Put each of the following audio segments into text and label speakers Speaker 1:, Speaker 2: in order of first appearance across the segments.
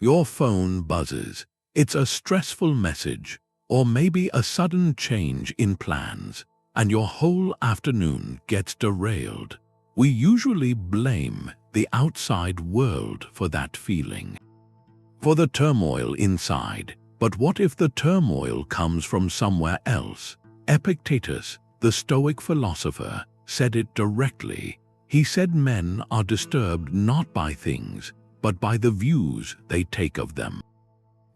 Speaker 1: Your phone buzzes. It's a stressful message, or maybe a sudden change in plans, and your whole afternoon gets derailed. We usually blame the outside world for that feeling, for the turmoil inside. But what if the turmoil comes from somewhere else? Epictetus, the Stoic philosopher, said it directly. He said men are disturbed not by things, but by the views they take of them.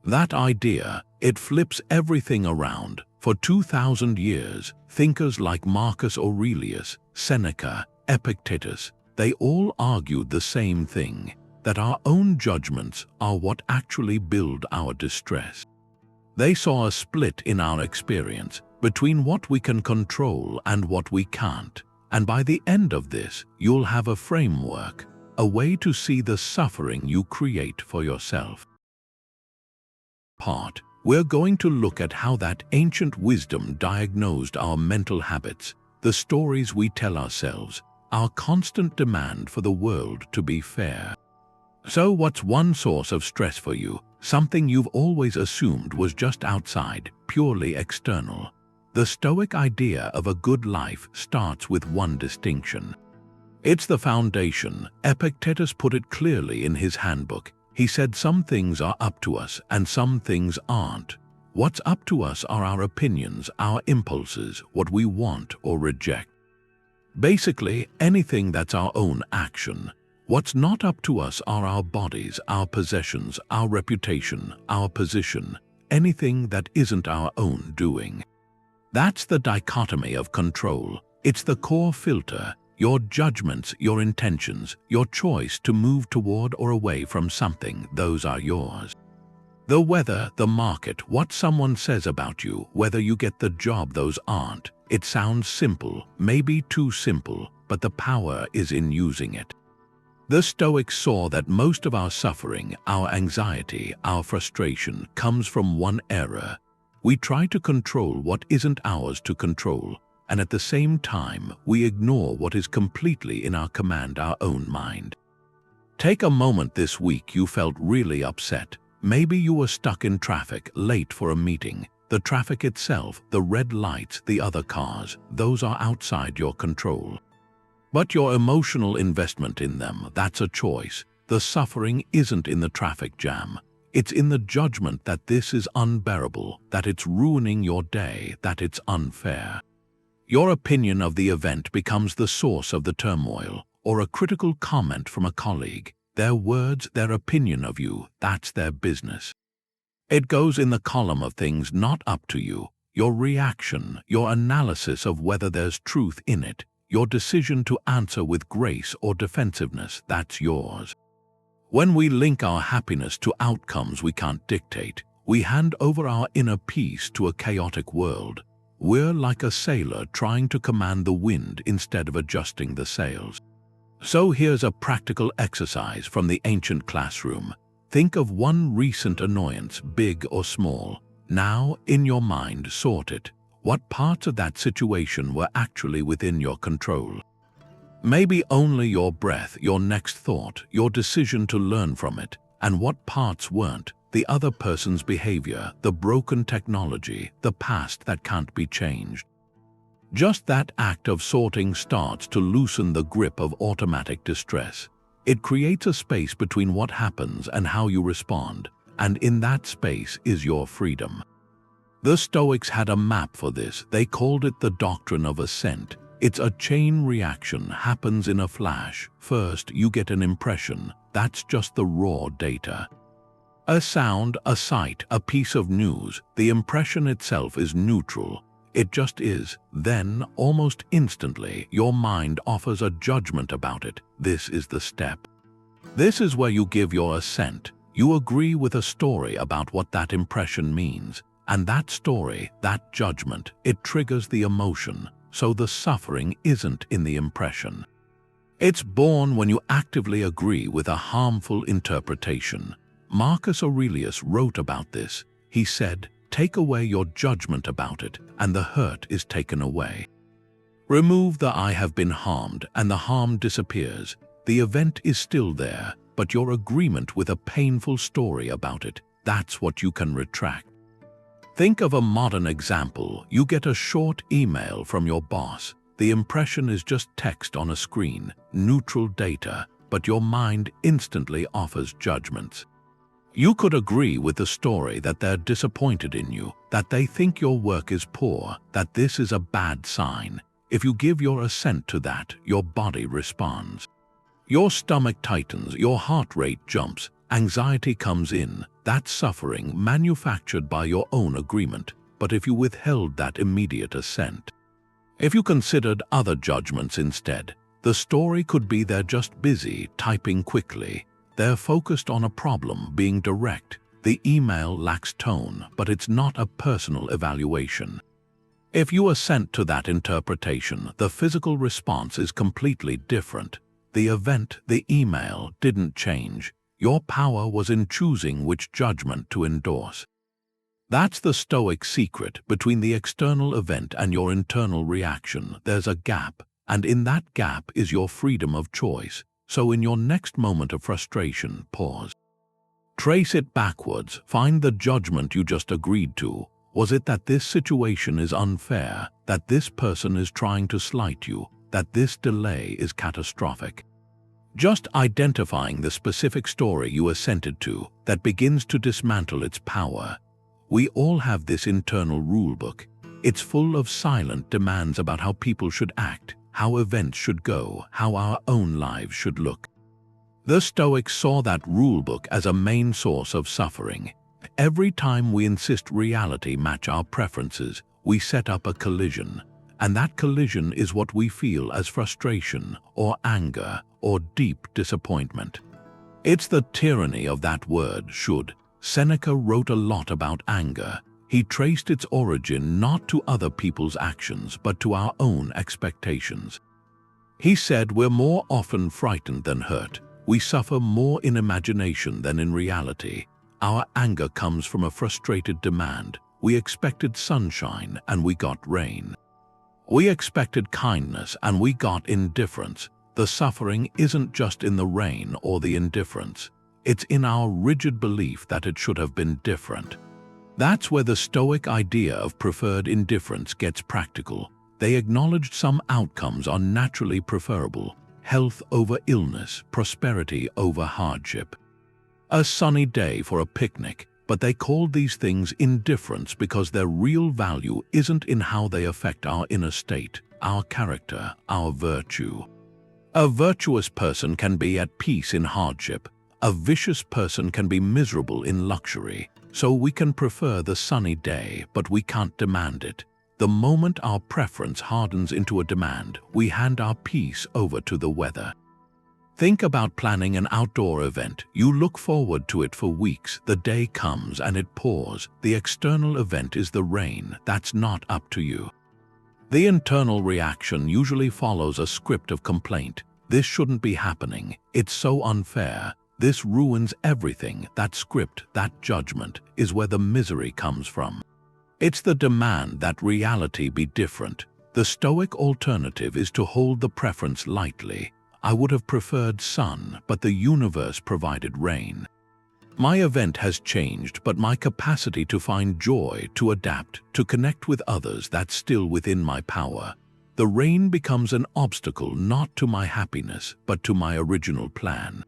Speaker 1: That idea, it flips everything around. For 2,000 years, thinkers like Marcus Aurelius, Seneca, Epictetus, they all argued the same thing, that our own judgments are what actually build our distress. They saw a split in our experience between what we can control and what we can't. And by the end of this, you'll have a framework, a way to see the suffering you create for yourself. We're going to look at how that ancient wisdom diagnosed our mental habits, the stories we tell ourselves, our constant demand for the world to be fair. So what's one source of stress for you? Something you've always assumed was just outside, purely external. The Stoic idea of a good life starts with one distinction. It's the foundation. Epictetus put it clearly in his handbook. He said some things are up to us and some things aren't. What's up to us are our opinions, our impulses, what we want or reject. Basically, anything that's our own action. What's not up to us are our bodies, our possessions, our reputation, our position, anything that isn't our own doing. That's the dichotomy of control. It's the core filter. Your judgments, your intentions, your choice to move toward or away from something, those are yours. The weather, the market, what someone says about you, whether you get the job, those aren't. It sounds simple, maybe too simple, but the power is in using it. The Stoics saw that most of our suffering, our anxiety, our frustration comes from one error. We try to control what isn't ours to control, and at the same time, we ignore what is completely in our command, our own mind. Take a moment this week you felt really upset. Maybe you were stuck in traffic, late for a meeting. The traffic itself, the red lights, the other cars, those are outside your control. But your emotional investment in them, that's a choice. The suffering isn't in the traffic jam. It's in the judgment that this is unbearable, that it's ruining your day, that it's unfair. Your opinion of the event becomes the source of the turmoil, or a critical comment from a colleague. Their words, their opinion of you, that's their business. It goes in the column of things not up to you. Your reaction, your analysis of whether there's truth in it, your decision to answer with grace or defensiveness, that's yours. When we link our happiness to outcomes we can't dictate, we hand over our inner peace to a chaotic world. We're like a sailor trying to command the wind instead of adjusting the sails. So here's a practical exercise from the ancient classroom. Think of one recent annoyance, big or small. Now, in your mind, sort it. What parts of that situation were actually within your control? Maybe only your breath, your next thought, your decision to learn from it, and what parts weren't, the other person's behavior, the broken technology, the past that can't be changed. Just that act of sorting starts to loosen the grip of automatic distress. It creates a space between what happens and how you respond, and in that space is your freedom. The Stoics had a map for this. They called it the Doctrine of Assent. It's a chain reaction, happens in a flash. First, you get an impression. That's just the raw data. A sound, a sight, a piece of news. The impression itself is neutral. It just is. Then, almost instantly, your mind offers a judgment about it. This is the step. This is where you give your assent. You agree with a story about what that impression means. And that story, that judgment, it triggers the emotion. So the suffering isn't in the impression. It's born when you actively agree with a harmful interpretation. Marcus Aurelius wrote about this. He said, "Take away your judgment about it, and the hurt is taken away. Remove the I have been harmed, and the harm disappears. The event is still there, but your agreement with a painful story about it. That's what you can retract. Think of a modern example. You get a short email from your boss. The impression is just text on a screen, neutral data, but your mind instantly offers judgments. You could agree with the story that they're disappointed in you, that they think your work is poor, that this is a bad sign. If you give your assent to that, your body responds. Your stomach tightens, your heart rate jumps, anxiety comes in. That's suffering manufactured by your own agreement. But if you withheld that immediate assent, if you considered other judgments instead, the story could be they're just busy typing quickly. They're focused on a problem, being direct. The email lacks tone, but it's not a personal evaluation. If you assent to that interpretation, the physical response is completely different. The event, the email, didn't change. Your power was in choosing which judgment to endorse. That's the Stoic secret. Between the external event and your internal reaction, there's a gap, and in that gap is your freedom of choice. So in your next moment of frustration, pause. Trace it backwards. Find the judgment you just agreed to. Was it that this situation is unfair, that this person is trying to slight you, that this delay is catastrophic? Just identifying the specific story you assented to, that begins to dismantle its power. We all have this internal rulebook. It's full of silent demands about how people should act, how events should go, how our own lives should look. The Stoics saw that rulebook as a main source of suffering. Every time we insist reality match our preferences, we set up a collision. And that collision is what we feel as frustration, or anger, or deep disappointment. It's the tyranny of that word, should. Seneca wrote a lot about anger. He traced its origin not to other people's actions, but to our own expectations. He said we're more often frightened than hurt. We suffer more in imagination than in reality. Our anger comes from a frustrated demand. We expected sunshine and we got rain. We expected kindness and we got indifference. The suffering isn't just in the rain or the indifference. It's in our rigid belief that it should have been different. That's where the Stoic idea of preferred indifference gets practical. They acknowledged some outcomes are naturally preferable: health over illness, prosperity over hardship. A sunny day for a picnic, but they called these things indifference because their real value isn't in how they affect our inner state, our character, our virtue. A virtuous person can be at peace in hardship. A vicious person can be miserable in luxury. So we can prefer the sunny day, but we can't demand it. The moment our preference hardens into a demand, we hand our peace over to the weather. Think about planning an outdoor event. You look forward to it for weeks. The day comes and it pours. The external event is the rain. That's not up to you. The internal reaction usually follows a script of complaint. This shouldn't be happening. It's so unfair. This ruins everything. That script, that judgment, is where the misery comes from. It's the demand that reality be different. The Stoic alternative is to hold the preference lightly. I would have preferred sun, but the universe provided rain. My event has changed, but my capacity to find joy, to adapt, to connect with others, that's still within my power. The rain becomes an obstacle not to my happiness, but to my original plan.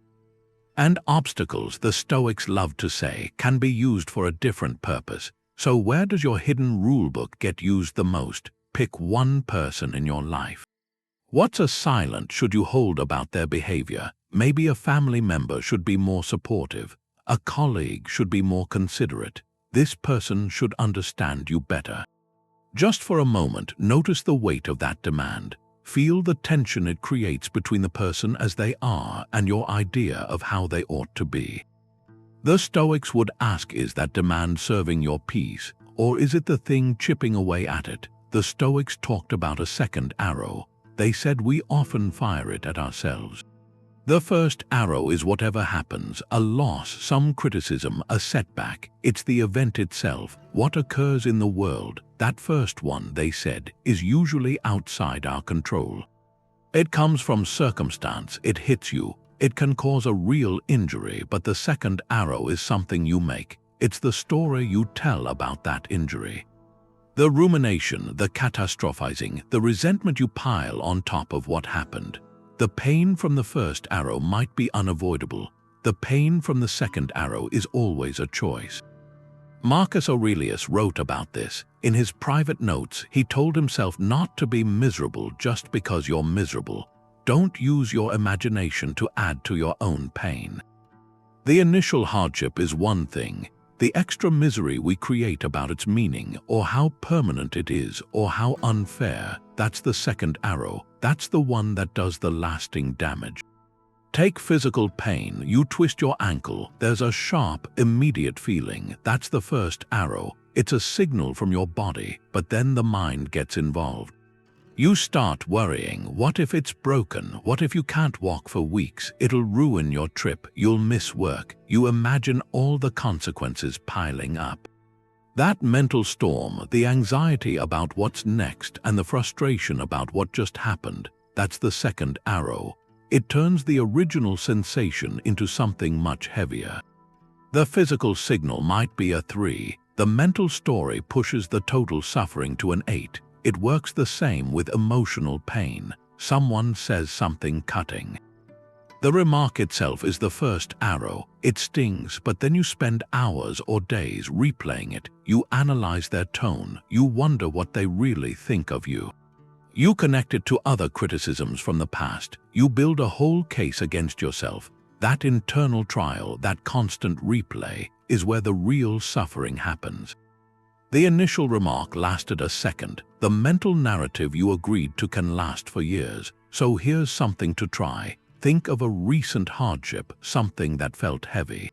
Speaker 1: And obstacles, the Stoics love to say, can be used for a different purpose. So where does your hidden rulebook get used the most? Pick one person in your life. What's a silent should you hold about their behavior? Maybe a family member should be more supportive. A colleague should be more considerate. This person should understand you better. Just for a moment, notice the weight of that demand. Feel the tension it creates between the person as they are and your idea of how they ought to be. The Stoics would ask, is that demand serving your peace, or is it the thing chipping away at it? The Stoics talked about a second arrow. They said we often fire it at ourselves. The first arrow is whatever happens, a loss, some criticism, a setback. It's the event itself, what occurs in the world. That first one, they said, is usually outside our control. It comes from circumstance, it hits you, It can cause a real injury, but the second arrow is something you make. It's the story you tell about that injury. The rumination, the catastrophizing, the resentment you pile on top of what happened. The pain from the first arrow might be unavoidable. The pain from the second arrow is always a choice. Marcus Aurelius wrote about this. In his private notes, he told himself not to be miserable just because you're miserable. Don't use your imagination to add to your own pain. The initial hardship is one thing. The extra misery we create about its meaning, or how permanent it is, or how unfair, that's the second arrow. That's the one that does the lasting damage. Take physical pain. You twist your ankle. There's a sharp, immediate feeling. That's the first arrow. It's a signal from your body, but then the mind gets involved. You start worrying. What if it's broken? What if you can't walk for weeks? It'll ruin your trip. You'll miss work. You imagine all the consequences piling up. That mental storm, the anxiety about what's next and the frustration about what just happened, that's the second arrow. It turns the original sensation into something much heavier. The physical signal might be a 3. The mental story pushes the total suffering to an 8. It works the same with emotional pain. Someone says something cutting. The remark itself is the first arrow. It stings, but then you spend hours or days replaying it. You analyze their tone. You wonder what they really think of you. You connect it to other criticisms from the past. You build a whole case against yourself. That internal trial, that constant replay, is where the real suffering happens. The initial remark lasted a second. The mental narrative you agreed to can last for years. So here's something to try. Think of a recent hardship, something that felt heavy.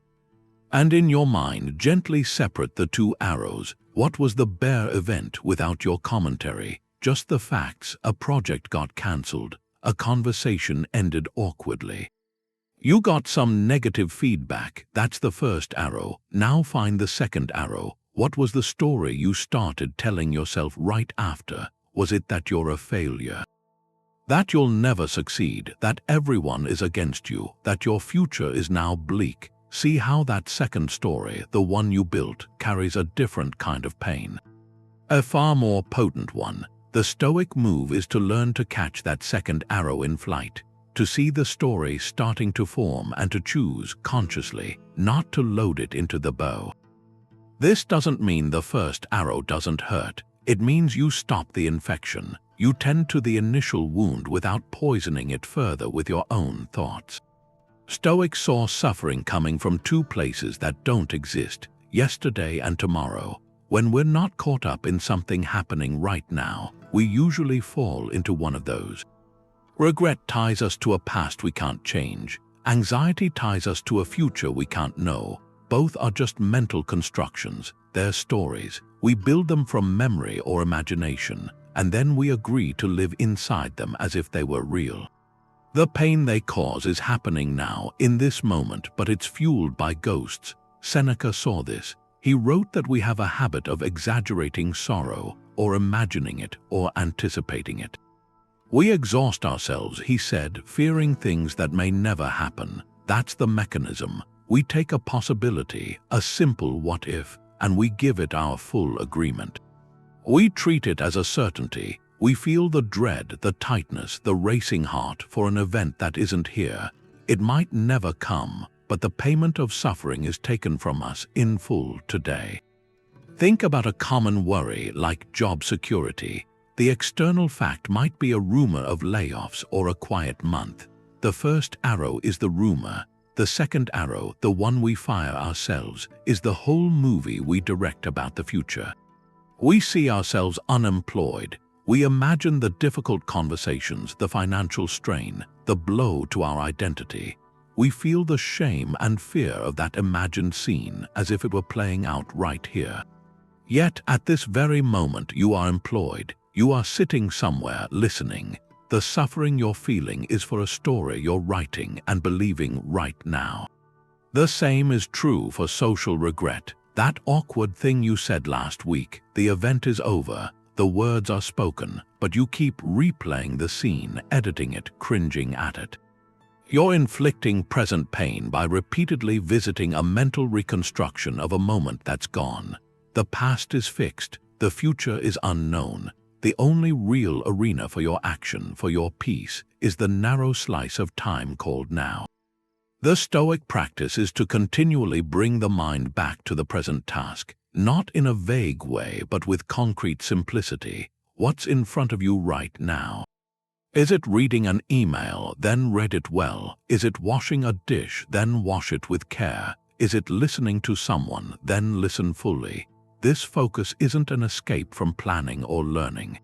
Speaker 1: And in your mind, gently separate the two arrows. What was the bare event without your commentary? Just the facts. A project got cancelled. A conversation ended awkwardly. You got some negative feedback. That's the first arrow. Now find the second arrow. What was the story you started telling yourself right after? Was it that you're a failure? That you'll never succeed? That everyone is against you? That your future is now bleak? See how that second story, the one you built, carries a different kind of pain. A far more potent one. The Stoic move is to learn to catch that second arrow in flight, to see the story starting to form and to choose consciously not to load it into the bow. This doesn't mean the first arrow doesn't hurt. It means you stop the infection. You tend to the initial wound without poisoning it further with your own thoughts. Stoics saw suffering coming from two places that don't exist, yesterday and tomorrow. When we're not caught up in something happening right now, we usually fall into one of those. Regret ties us to a past we can't change. Anxiety ties us to a future we can't know. Both are just mental constructions. They're stories. We build them from memory or imagination, and then we agree to live inside them as if they were real. The pain they cause is happening now, in this moment, but it's fueled by ghosts. Seneca saw this. He wrote that we have a habit of exaggerating sorrow, or imagining it, or anticipating it. We exhaust ourselves, he said, fearing things that may never happen. That's the mechanism. We take a possibility, a simple what if, and we give it our full agreement. We treat it as a certainty. We feel the dread, the tightness, the racing heart for an event that isn't here. It might never come, but the payment of suffering is taken from us in full today. Think about a common worry like job security. The external fact might be a rumor of layoffs or a quiet month. The first arrow is the rumor. The second arrow, the one we fire ourselves, is the whole movie we direct about the future. We see ourselves unemployed. We imagine the difficult conversations, the financial strain, the blow to our identity. We feel the shame and fear of that imagined scene as if it were playing out right here. Yet, at this very moment, you are employed. You are sitting somewhere, listening. The suffering you're feeling is for a story you're writing and believing right now. The same is true for social regret. That awkward thing you said last week, the event is over, the words are spoken, but you keep replaying the scene, editing it, cringing at it. You're inflicting present pain by repeatedly visiting a mental reconstruction of a moment that's gone. The past is fixed, the future is unknown. The only real arena for your action, for your peace, is the narrow slice of time called now. The Stoic practice is to continually bring the mind back to the present task, not in a vague way but with concrete simplicity. What's in front of you right now? Is it reading an email, then read it well? Is it washing a dish, then wash it with care? Is it listening to someone, then listen fully? This focus isn't an escape from planning or learning.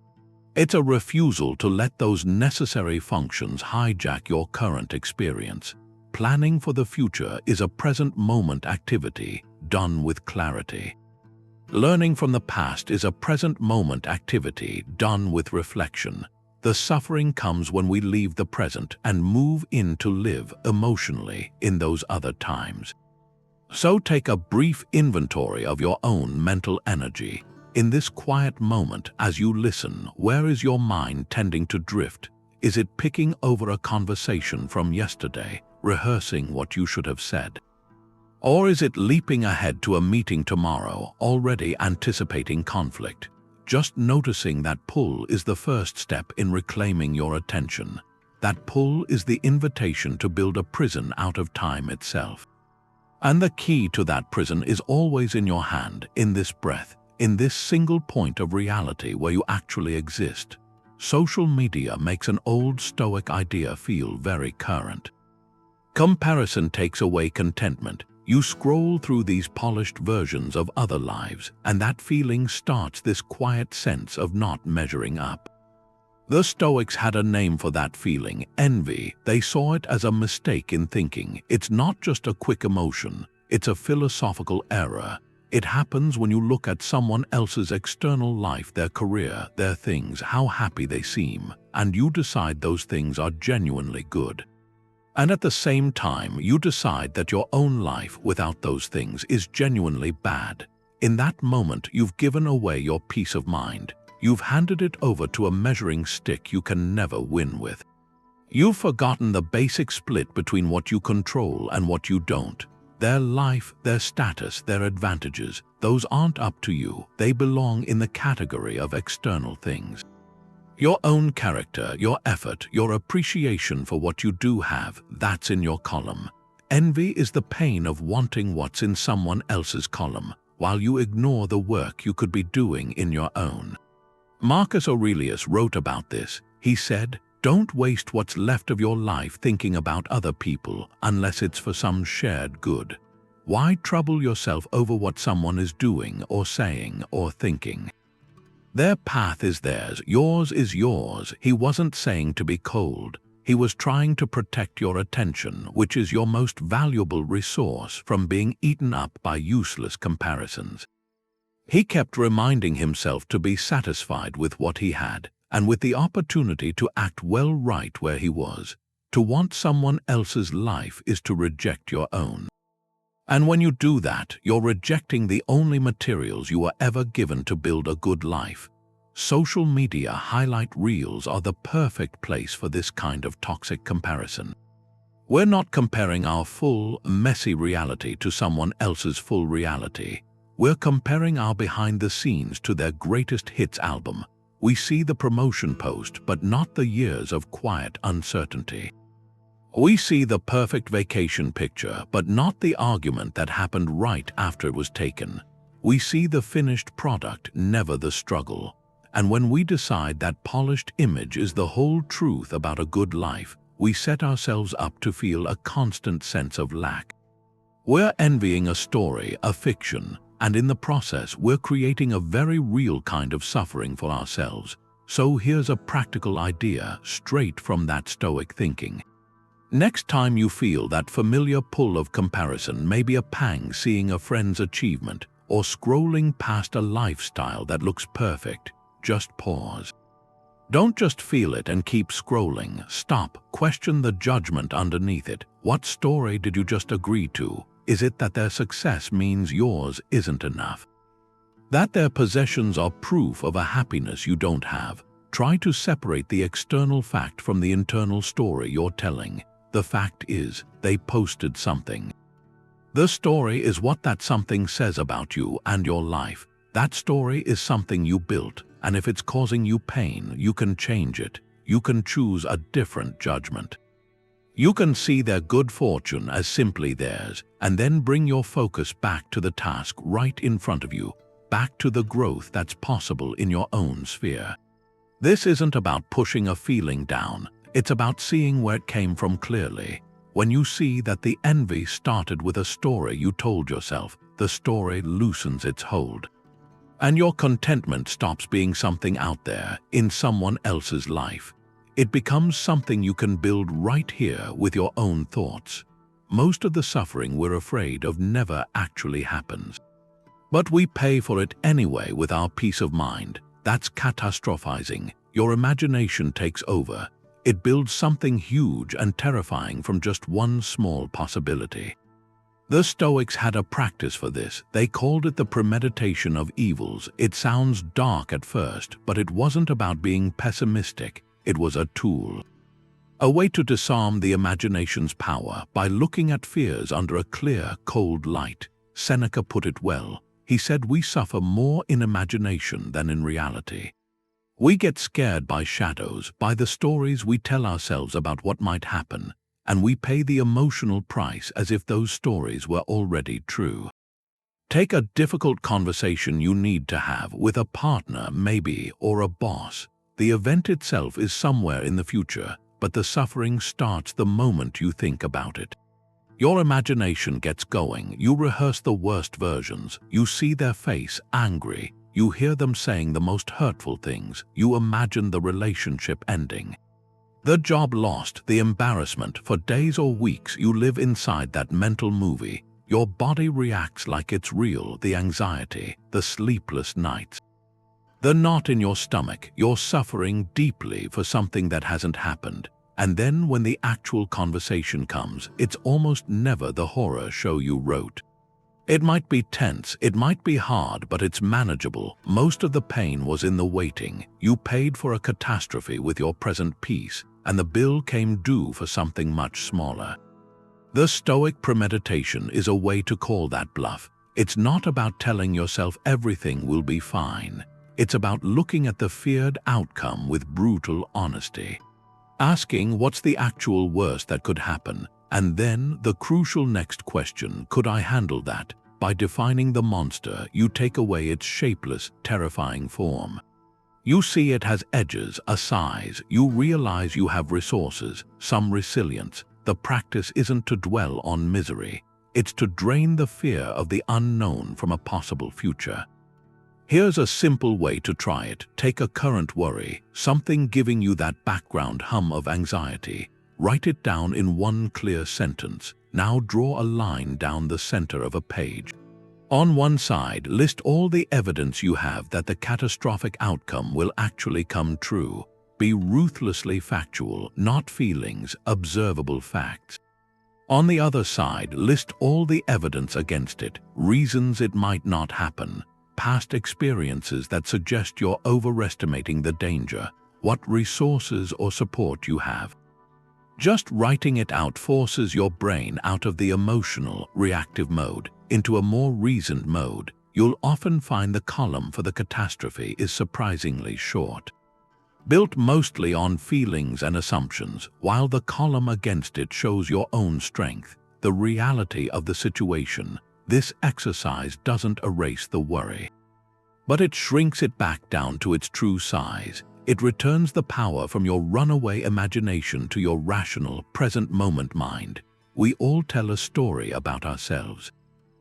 Speaker 1: It's a refusal to let those necessary functions hijack your current experience. Planning for the future is a present moment activity done with clarity. Learning from the past is a present moment activity done with reflection. The suffering comes when we leave the present and move in to live emotionally in those other times. So take a brief inventory of your own mental energy. In this quiet moment, as you listen, where is your mind tending to drift? Is it picking over a conversation from yesterday, rehearsing what you should have said? Or is it leaping ahead to a meeting tomorrow, already anticipating conflict? Just noticing that pull is the first step in reclaiming your attention. That pull is the invitation to build a prison out of time itself. And the key to that prison is always in your hand, in this breath, in this single point of reality where you actually exist. Social media makes an old Stoic idea feel very current. Comparison takes away contentment. You scroll through these polished versions of other lives, and that feeling starts this quiet sense of not measuring up. The Stoics had a name for that feeling, envy. They saw it as a mistake in thinking. It's not just a quick emotion, it's a philosophical error. It happens when you look at someone else's external life, their career, their things, how happy they seem, and you decide those things are genuinely good. And at the same time, you decide that your own life without those things is genuinely bad. In that moment, you've given away your peace of mind. You've handed it over to a measuring stick you can never win with. You've forgotten the basic split between what you control and what you don't. Their life, their status, their advantages, those aren't up to you. They belong in the category of external things. Your own character, your effort, your appreciation for what you do have, that's in your column. Envy is the pain of wanting what's in someone else's column, while you ignore the work you could be doing in your own. Marcus Aurelius wrote about this. He said, "Don't waste what's left of your life thinking about other people unless it's for some shared good. Why trouble yourself over what someone is doing or saying or thinking? Their path is theirs, yours is yours." He wasn't saying to be cold. He was trying to protect your attention, which is your most valuable resource, from being eaten up by useless comparisons. He kept reminding himself to be satisfied with what he had, and with the opportunity to act well right where he was. To want someone else's life is to reject your own. And when you do that, you're rejecting the only materials you were ever given to build a good life. Social media highlight reels are the perfect place for this kind of toxic comparison. We're not comparing our full, messy reality to someone else's full reality. We're comparing our behind the scenes to their greatest hits album. We see the promotion post, but not the years of quiet uncertainty. We see the perfect vacation picture, but not the argument that happened right after it was taken. We see the finished product, never the struggle. And when we decide that polished image is the whole truth about a good life, we set ourselves up to feel a constant sense of lack. We're envying a story, a fiction, and in the process we're creating a very real kind of suffering for ourselves. So here's a practical idea straight from that Stoic thinking. Next time you feel that familiar pull of comparison, maybe a pang seeing a friend's achievement or scrolling past a lifestyle that looks perfect, just pause. Don't just feel it and keep scrolling. Stop, question the judgment underneath it. What story did you just agree to? Is it that their success means yours isn't enough? That their possessions are proof of a happiness you don't have? Try to separate the external fact from the internal story you're telling. The fact is, they posted something. The story is what that something says about you and your life. That story is something you built, and if it's causing you pain, you can change it. You can choose a different judgment. You can see their good fortune as simply theirs, and then bring your focus back to the task right in front of you, back to the growth that's possible in your own sphere. This isn't about pushing a feeling down, it's about seeing where it came from clearly. When you see that the envy started with a story you told yourself, the story loosens its hold. And your contentment stops being something out there in someone else's life. It becomes something you can build right here with your own thoughts. Most of the suffering we're afraid of never actually happens. But we pay for it anyway with our peace of mind. That's catastrophizing. Your imagination takes over. It builds something huge and terrifying from just one small possibility. The Stoics had a practice for this. They called it the Premeditation of Evils. It sounds dark at first, but it wasn't about being pessimistic. It was a tool. A way to disarm the imagination's power by looking at fears under a clear, cold light. Seneca put it well. He said we suffer more in imagination than in reality. We get scared by shadows, by the stories we tell ourselves about what might happen, and we pay the emotional price as if those stories were already true. Take a difficult conversation you need to have with a partner, maybe, or a boss. The event itself is somewhere in the future, but the suffering starts the moment you think about it. Your imagination gets going, you rehearse the worst versions, you see their face angry, you hear them saying the most hurtful things, you imagine the relationship ending. The job lost, the embarrassment, for days or weeks you live inside that mental movie. Your body reacts like it's real, the anxiety, the sleepless nights. The knot in your stomach, you're suffering deeply for something that hasn't happened. And then when the actual conversation comes, it's almost never the horror show you wrote. It might be tense, it might be hard, but it's manageable. Most of the pain was in the waiting. You paid for a catastrophe with your present peace, and the bill came due for something much smaller. The Stoic premeditation is a way to call that bluff. It's not about telling yourself everything will be fine. It's about looking at the feared outcome with brutal honesty. Asking what's the actual worst that could happen, and then the crucial next question, could I handle that? By defining the monster, you take away its shapeless, terrifying form. You see it has edges, a size. You realize you have resources, some resilience. The practice isn't to dwell on misery. It's to drain the fear of the unknown from a possible future. Here's a simple way to try it. Take a current worry, something giving you that background hum of anxiety. Write it down in one clear sentence. Now draw a line down the center of a page. On one side, list all the evidence you have that the catastrophic outcome will actually come true. Be ruthlessly factual, not feelings, observable facts. On the other side, list all the evidence against it, reasons it might not happen. Past experiences that suggest you're overestimating the danger, what resources or support you have. Just writing it out forces your brain out of the emotional, reactive mode into a more reasoned mode. You'll often find the column for the catastrophe is surprisingly short. Built mostly on feelings and assumptions, while the column against it shows your own strength, the reality of the situation. This exercise doesn't erase the worry, but it shrinks it back down to its true size. It returns the power from your runaway imagination to your rational, present moment mind. We all tell a story about ourselves.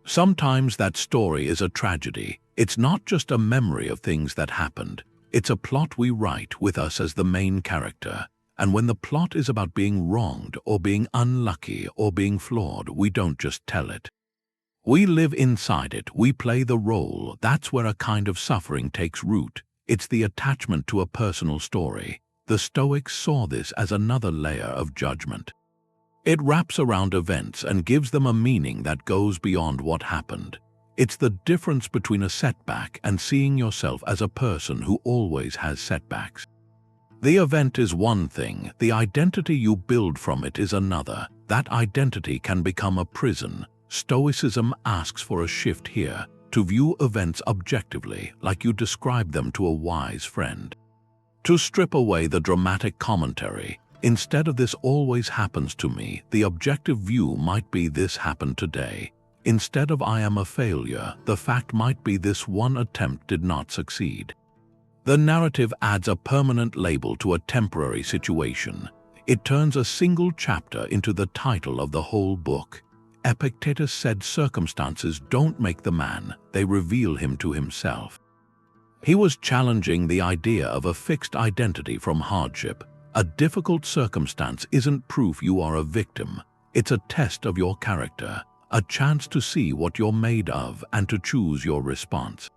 Speaker 1: Sometimes that story is a tragedy. It's not just a memory of things that happened. It's a plot we write with us as the main character. And when the plot is about being wronged or being unlucky or being flawed, we don't just tell it. We live inside it, we play the role. That's where a kind of suffering takes root. It's the attachment to a personal story. The Stoics saw this as another layer of judgment. It wraps around events and gives them a meaning that goes beyond what happened. It's the difference between a setback and seeing yourself as a person who always has setbacks. The event is one thing, the identity you build from it is another. That identity can become a prison. Stoicism asks for a shift here, to view events objectively, like you describe them to a wise friend. To strip away the dramatic commentary. Instead of "this always happens to me," the objective view might be "this happened today." Instead of "I am a failure," the fact might be "this one attempt did not succeed." The narrative adds a permanent label to a temporary situation. It turns a single chapter into the title of the whole book. Epictetus said circumstances don't make the man, they reveal him to himself. He was challenging the idea of a fixed identity from hardship. A difficult circumstance isn't proof you are a victim. It's a test of your character, a chance to see what you're made of and to choose your response.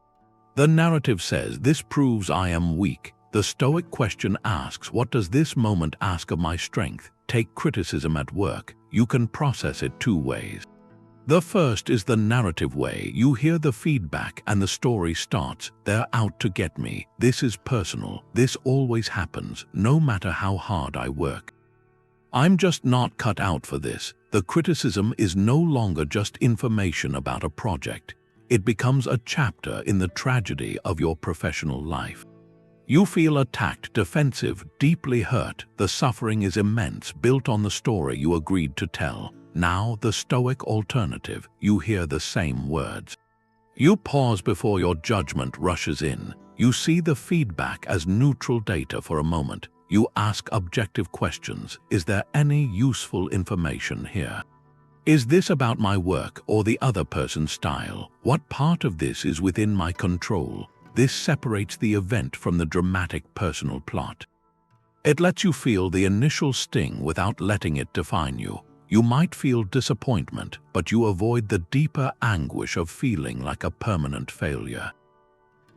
Speaker 1: The narrative says, "This proves I am weak." The Stoic question asks, "What does this moment ask of my strength?" Take criticism at work. You can process it two ways. The first is the narrative way. You hear the feedback and the story starts. "They're out to get me. This is personal. This always happens, no matter how hard I work. I'm just not cut out for this." The criticism is no longer just information about a project. It becomes a chapter in the tragedy of your professional life. You feel attacked, defensive, deeply hurt. The suffering is immense, built on the story you agreed to tell. Now, the Stoic alternative, you hear the same words. You pause before your judgment rushes in. You see the feedback as neutral data for a moment. You ask objective questions. Is there any useful information here? Is this about my work or the other person's style? What part of this is within my control? This separates the event from the dramatic personal plot. It lets you feel the initial sting without letting it define you. You might feel disappointment, but you avoid the deeper anguish of feeling like a permanent failure.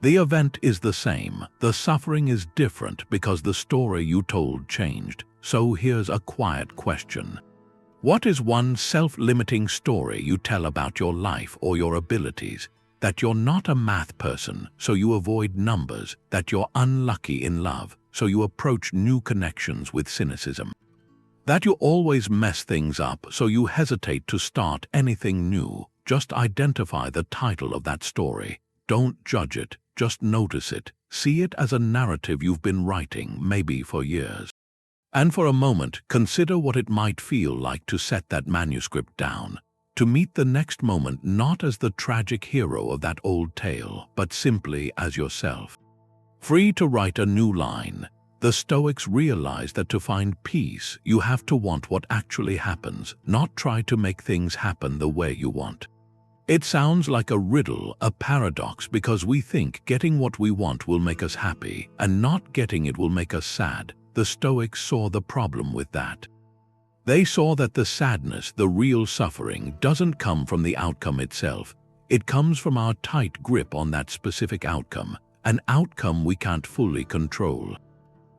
Speaker 1: The event is the same. The suffering is different because the story you told changed. So here's a quiet question. What is one self-limiting story you tell about your life or your abilities? That you're not a math person, so you avoid numbers. That you're unlucky in love, so you approach new connections with cynicism. That you always mess things up, so you hesitate to start anything new. Just identify the title of that story. Don't judge it, just notice it. See it as a narrative you've been writing, maybe for years. And for a moment, consider what it might feel like to set that manuscript down. To meet the next moment not as the tragic hero of that old tale, but simply as yourself. Free to write a new line. The Stoics realized that to find peace, you have to want what actually happens, not try to make things happen the way you want. It sounds like a riddle, a paradox, because we think getting what we want will make us happy, and not getting it will make us sad. The Stoics saw the problem with that. They saw that the sadness, the real suffering, doesn't come from the outcome itself. It comes from our tight grip on that specific outcome, an outcome we can't fully control.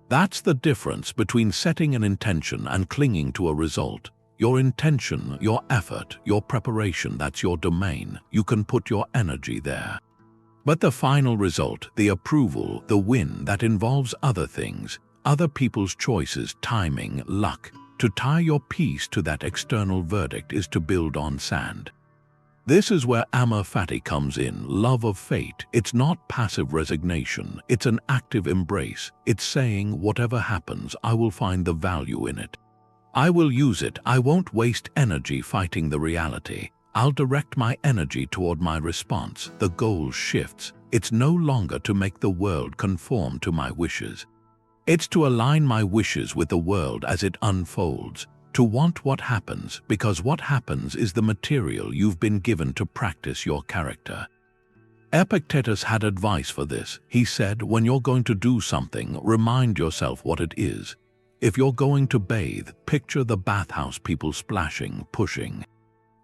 Speaker 1: That's the difference between setting an intention and clinging to a result. Your intention, your effort, your preparation, that's your domain. You can put your energy there. But the final result, the approval, the win, that involves other things, other people's choices, timing, luck. To tie your peace to that external verdict is to build on sand. This is where Amor Fati comes in, love of fate. It's not passive resignation, it's an active embrace. It's saying, whatever happens, I will find the value in it. I will use it. I won't waste energy fighting the reality. I'll direct my energy toward my response. The goal shifts. It's no longer to make the world conform to my wishes. It's to align my wishes with the world as it unfolds, to want what happens, because what happens is the material you've been given to practice your character. Epictetus had advice for this. He said, when you're going to do something, remind yourself what it is. If you're going to bathe, picture the bathhouse people splashing, pushing.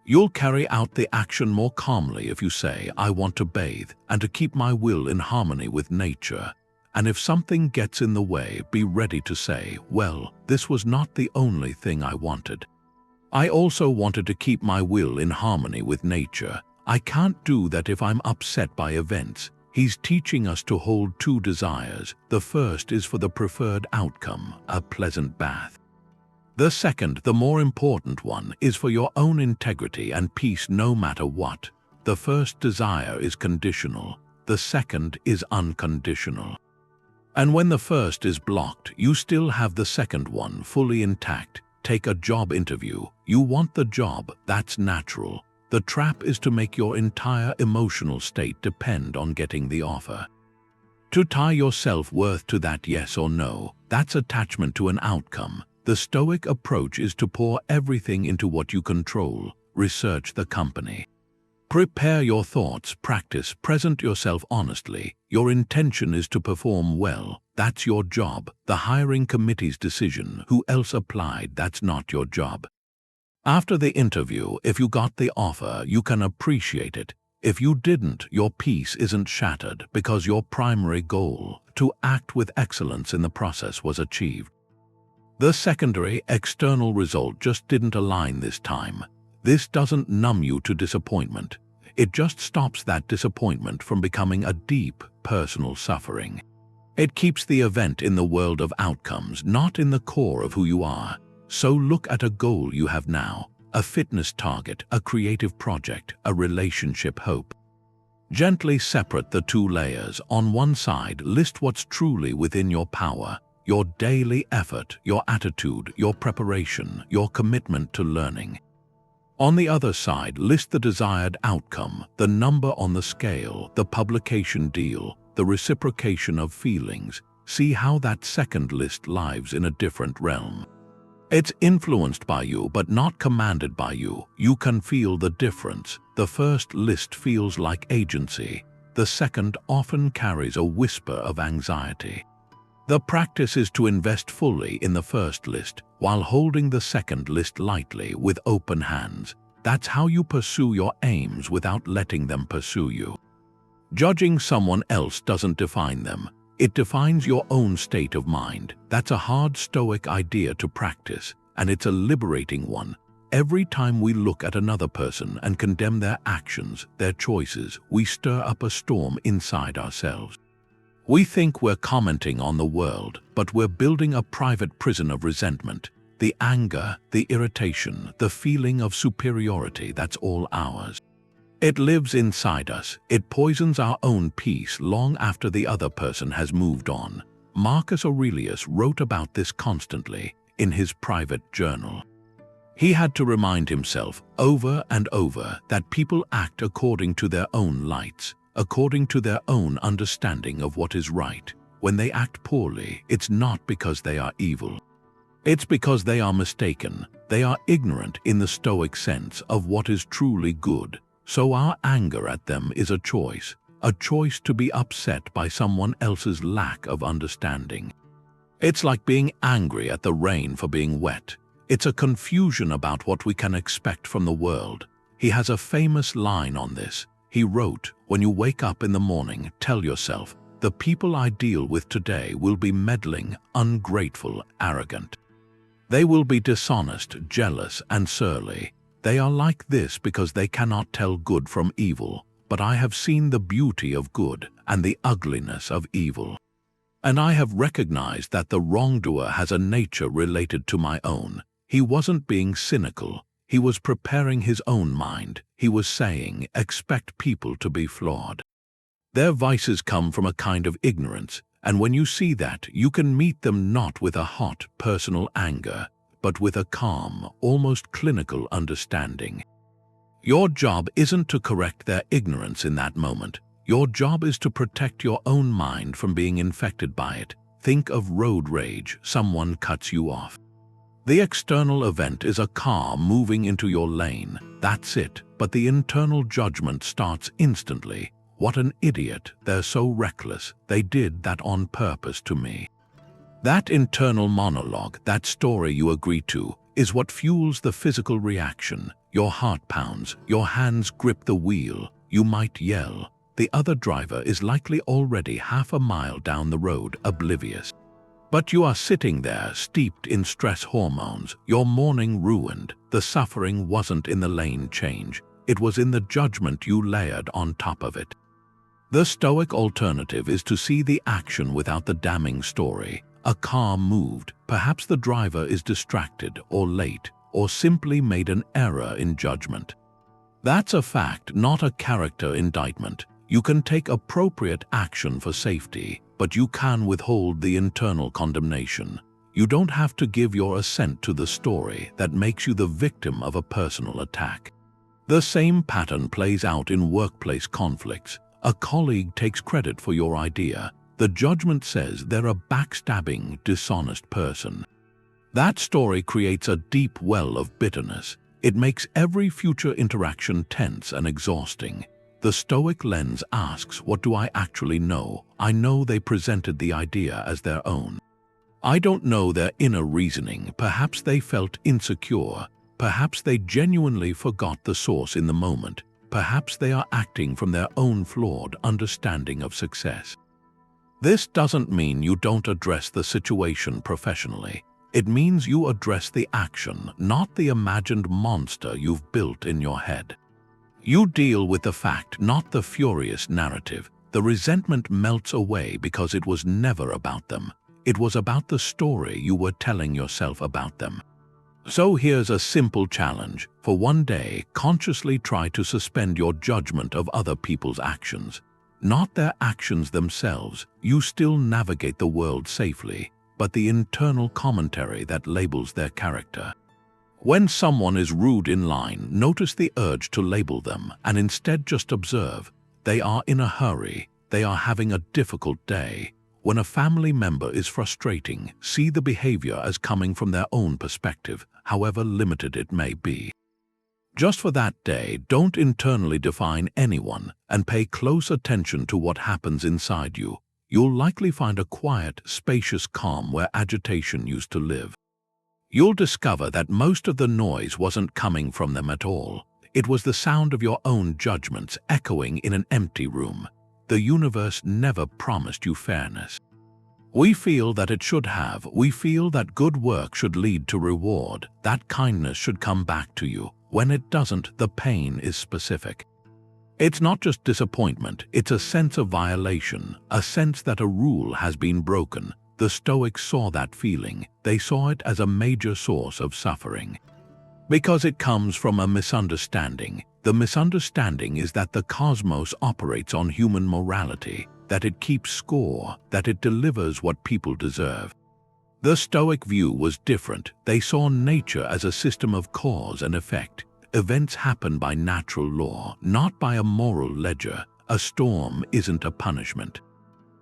Speaker 1: You'll carry out the action more calmly if you say, I want to bathe, and to keep my will in harmony with nature. And if something gets in the way, be ready to say, well, this was not the only thing I wanted. I also wanted to keep my will in harmony with nature. I can't do that if I'm upset by events. He's teaching us to hold two desires. The first is for the preferred outcome, a pleasant bath. The second, the more important one, is for your own integrity and peace no matter what. The first desire is conditional. The second is unconditional. And when the first is blocked, you still have the second one fully intact. Take a job interview. You want the job, that's natural. The trap is to make your entire emotional state depend on getting the offer. To tie your self-worth to that yes or no, that's attachment to an outcome. The Stoic approach is to pour everything into what you control. Research the company. Prepare your thoughts, practice, present yourself honestly. Your intention is to perform well. That's your job. The hiring committee's decision. Who else applied? That's not your job. After the interview, if you got the offer, you can appreciate it. If you didn't, your peace isn't shattered because your primary goal, to act with excellence in the process, was achieved. The secondary, external result just didn't align this time. This doesn't numb you to disappointment. It just stops that disappointment from becoming a deep, personal suffering. It keeps the event in the world of outcomes, not in the core of who you are. So look at a goal you have now, a fitness target, a creative project, a relationship hope. Gently separate the two layers. On one side, list what's truly within your power. Your daily effort, your attitude, your preparation, your commitment to learning. On the other side, list the desired outcome, the number on the scale, the publication deal, the reciprocation of feelings. See how that second list lives in a different realm. It's influenced by you but not commanded by you. You can feel the difference. The first list feels like agency. The second often carries a whisper of anxiety. The practice is to invest fully in the first list while holding the second list lightly with open hands. That's how you pursue your aims without letting them pursue you. Judging someone else doesn't define them. It defines your own state of mind. That's a hard Stoic idea to practice, and it's a liberating one. Every time we look at another person and condemn their actions, their choices, we stir up a storm inside ourselves. We think we're commenting on the world, but we're building a private prison of resentment. The anger, the irritation, the feeling of superiority, that's all ours. It lives inside us. It poisons our own peace long after the other person has moved on. Marcus Aurelius wrote about this constantly in his private journal. He had to remind himself over and over that people act according to their own lights, according to their own understanding of what is right. When they act poorly, it's not because they are evil. It's because they are mistaken. They are ignorant in the Stoic sense of what is truly good. So our anger at them is a choice to be upset by someone else's lack of understanding. It's like being angry at the rain for being wet. It's a confusion about what we can expect from the world. He has a famous line on this. He wrote, "When you wake up in the morning, tell yourself, the people I deal with today will be meddling, ungrateful, arrogant. They will be dishonest, jealous, and surly. They are like this because they cannot tell good from evil, but I have seen the beauty of good and the ugliness of evil. And I have recognized that the wrongdoer has a nature related to my own." He wasn't being cynical. He was preparing his own mind. He was saying, expect people to be flawed. Their vices come from a kind of ignorance, and when you see that, you can meet them not with a hot, personal anger, but with a calm, almost clinical understanding. Your job isn't to correct their ignorance in that moment. Your job is to protect your own mind from being infected by it. Think of road rage. Someone cuts you off. The external event is a car moving into your lane. That's it. But the internal judgment starts instantly. What an idiot. They're so reckless. They did that on purpose to me. That internal monologue, that story you agree to, is what fuels the physical reaction. Your heart pounds. Your hands grip the wheel. You might yell. The other driver is likely already half a mile down the road, oblivious. But you are sitting there, steeped in stress hormones, your morning ruined. The suffering wasn't in the lane change. It was in the judgment you layered on top of it. The Stoic alternative is to see the action without the damning story. A car moved, perhaps the driver is distracted or late, or simply made an error in judgment. That's a fact, not a character indictment. You can take appropriate action for safety, but you can withhold the internal condemnation. You don't have to give your assent to the story that makes you the victim of a personal attack. The same pattern plays out in workplace conflicts. A colleague takes credit for your idea. The judgment says they're a backstabbing, dishonest person. That story creates a deep well of bitterness. It makes every future interaction tense and exhausting. The Stoic lens asks, what do I actually know? I know they presented the idea as their own. I don't know their inner reasoning. Perhaps they felt insecure. Perhaps they genuinely forgot the source in the moment. Perhaps they are acting from their own flawed understanding of success. This doesn't mean you don't address the situation professionally. It means you address the action, not the imagined monster you've built in your head. You deal with the fact, not the furious narrative. The resentment melts away because it was never about them. It was about the story you were telling yourself about them. So here's a simple challenge. For one day, consciously try to suspend your judgment of other people's actions. Not their actions themselves. You still navigate the world safely, but the internal commentary that labels their character. When someone is rude in line, notice the urge to label them and instead just observe. They are in a hurry. They are having a difficult day. When a family member is frustrating, see the behavior as coming from their own perspective, however limited it may be. Just for that day, don't internally define anyone and pay close attention to what happens inside you. You'll likely find a quiet, spacious calm where agitation used to live. You'll discover that most of the noise wasn't coming from them at all. It was the sound of your own judgments echoing in an empty room. The universe never promised you fairness. We feel that it should have. We feel that good work should lead to reward, that kindness should come back to you. When it doesn't, the pain is specific. It's not just disappointment, it's a sense of violation, a sense that a rule has been broken. The Stoics saw that feeling. They saw it as a major source of suffering. Because it comes from a misunderstanding. The misunderstanding is that the cosmos operates on human morality, that it keeps score, that it delivers what people deserve. The Stoic view was different. They saw nature as a system of cause and effect. Events happen by natural law, not by a moral ledger. A storm isn't a punishment.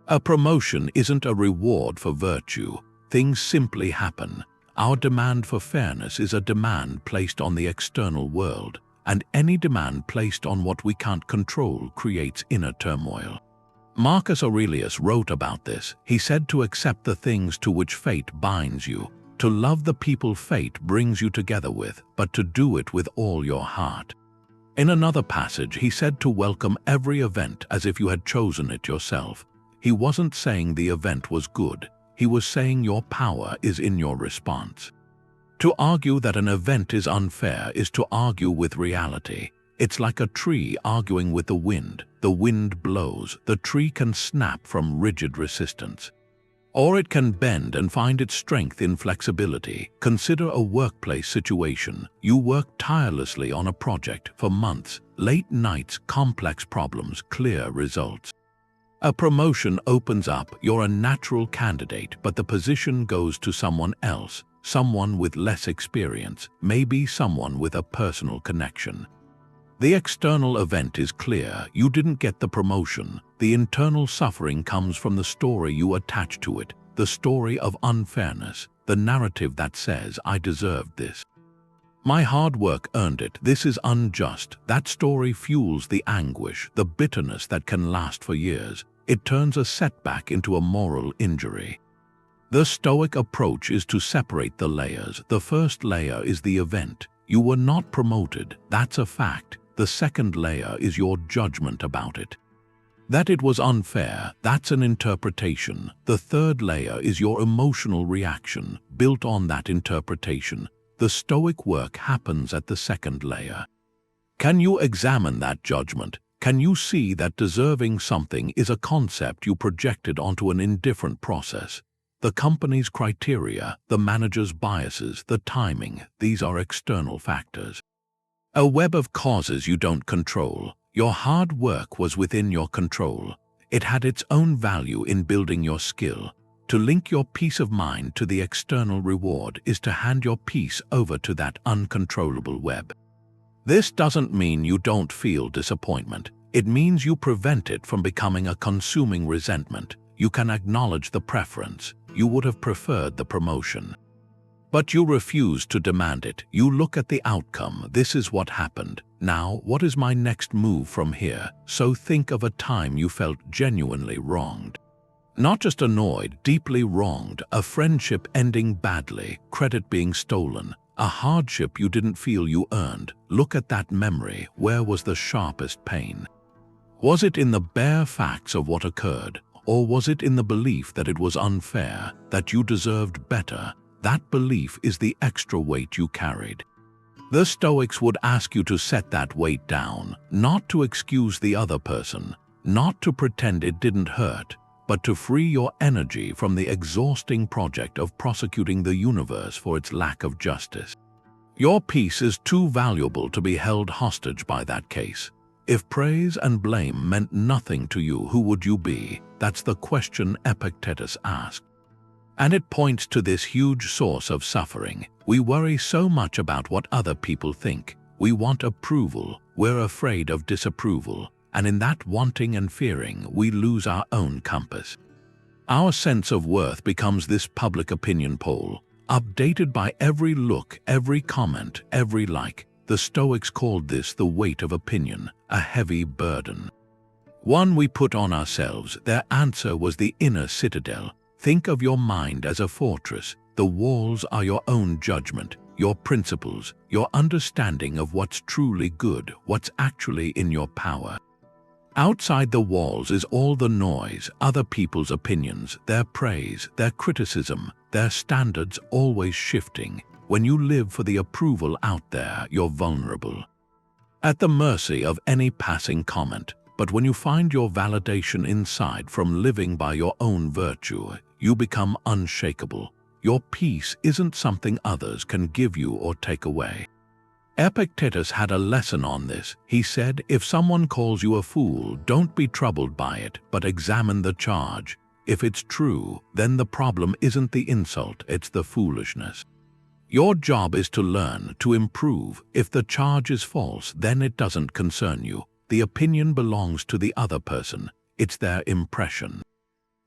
Speaker 1: A promotion isn't a reward for virtue. Things simply happen. Our demand for fairness is a demand placed on the external world, and any demand placed on what we can't control creates inner turmoil. Marcus Aurelius wrote about this. He said to accept the things to which fate binds you, to love the people fate brings you together with, but to do it with all your heart. In another passage, he said to welcome every event as if you had chosen it yourself. He wasn't saying the event was good. He was saying your power is in your response. To argue that an event is unfair is to argue with reality. It's like a tree arguing with the wind. The wind blows. The tree can snap from rigid resistance. Or it can bend and find its strength in flexibility. Consider a workplace situation. You work tirelessly on a project for months. Late nights, complex problems, clear results. A promotion opens up. You're a natural candidate, but the position goes to someone else, someone with less experience, maybe someone with a personal connection. The external event is clear. You didn't get the promotion. The internal suffering comes from the story you attach to it, the story of unfairness, the narrative that says, I deserved this. My hard work earned it. This is unjust. That story fuels the anguish, the bitterness that can last for years. It turns a setback into a moral injury. The Stoic approach is to separate the layers. The first layer is the event. You were not promoted. That's a fact. The second layer is your judgment about it. That it was unfair, that's an interpretation. The third layer is your emotional reaction, built on that interpretation. The Stoic work happens at the second layer. Can you examine that judgment? Can you see that deserving something is a concept you projected onto an indifferent process? The company's criteria, the manager's biases, the timing, these are external factors. A web of causes you don't control. Your hard work was within your control. It had its own value in building your skill. To link your peace of mind to the external reward is to hand your peace over to that uncontrollable web. This doesn't mean you don't feel disappointment. It means you prevent it from becoming a consuming resentment. You can acknowledge the preference. You would have preferred the promotion. But you refuse to demand it. You look at the outcome. This is what happened. Now, what is my next move from here? So think of a time you felt genuinely wronged. Not just annoyed, deeply wronged, a friendship ending badly, credit being stolen, a hardship you didn't feel you earned. Look at that memory. Where was the sharpest pain? Was it in the bare facts of what occurred? Or was it in the belief that it was unfair, that you deserved better? That belief is the extra weight you carried. The Stoics would ask you to set that weight down, not to excuse the other person, not to pretend it didn't hurt, but to free your energy from the exhausting project of prosecuting the universe for its lack of justice. Your peace is too valuable to be held hostage by that case. If praise and blame meant nothing to you, who would you be? That's the question Epictetus asked. And it points to this huge source of suffering. We worry so much about what other people think. We want approval. We're afraid of disapproval. And in that wanting and fearing, we lose our own compass. Our sense of worth becomes this public opinion poll, updated by every look, every comment, every like. The Stoics called this the weight of opinion, a heavy burden. One we put on ourselves. Their answer was the inner citadel. Think of your mind as a fortress. The walls are your own judgment, your principles, your understanding of what's truly good, what's actually in your power. Outside the walls is all the noise, other people's opinions, their praise, their criticism, their standards always shifting. When you live for the approval out there, you're vulnerable, at the mercy of any passing comment. But when you find your validation inside from living by your own virtue, you become unshakable. Your peace isn't something others can give you or take away. Epictetus had a lesson on this. He said, if someone calls you a fool, don't be troubled by it, but examine the charge. If it's true, then the problem isn't the insult, it's the foolishness. Your job is to learn, to improve. If the charge is false, then it doesn't concern you. The opinion belongs to the other person. It's their impression,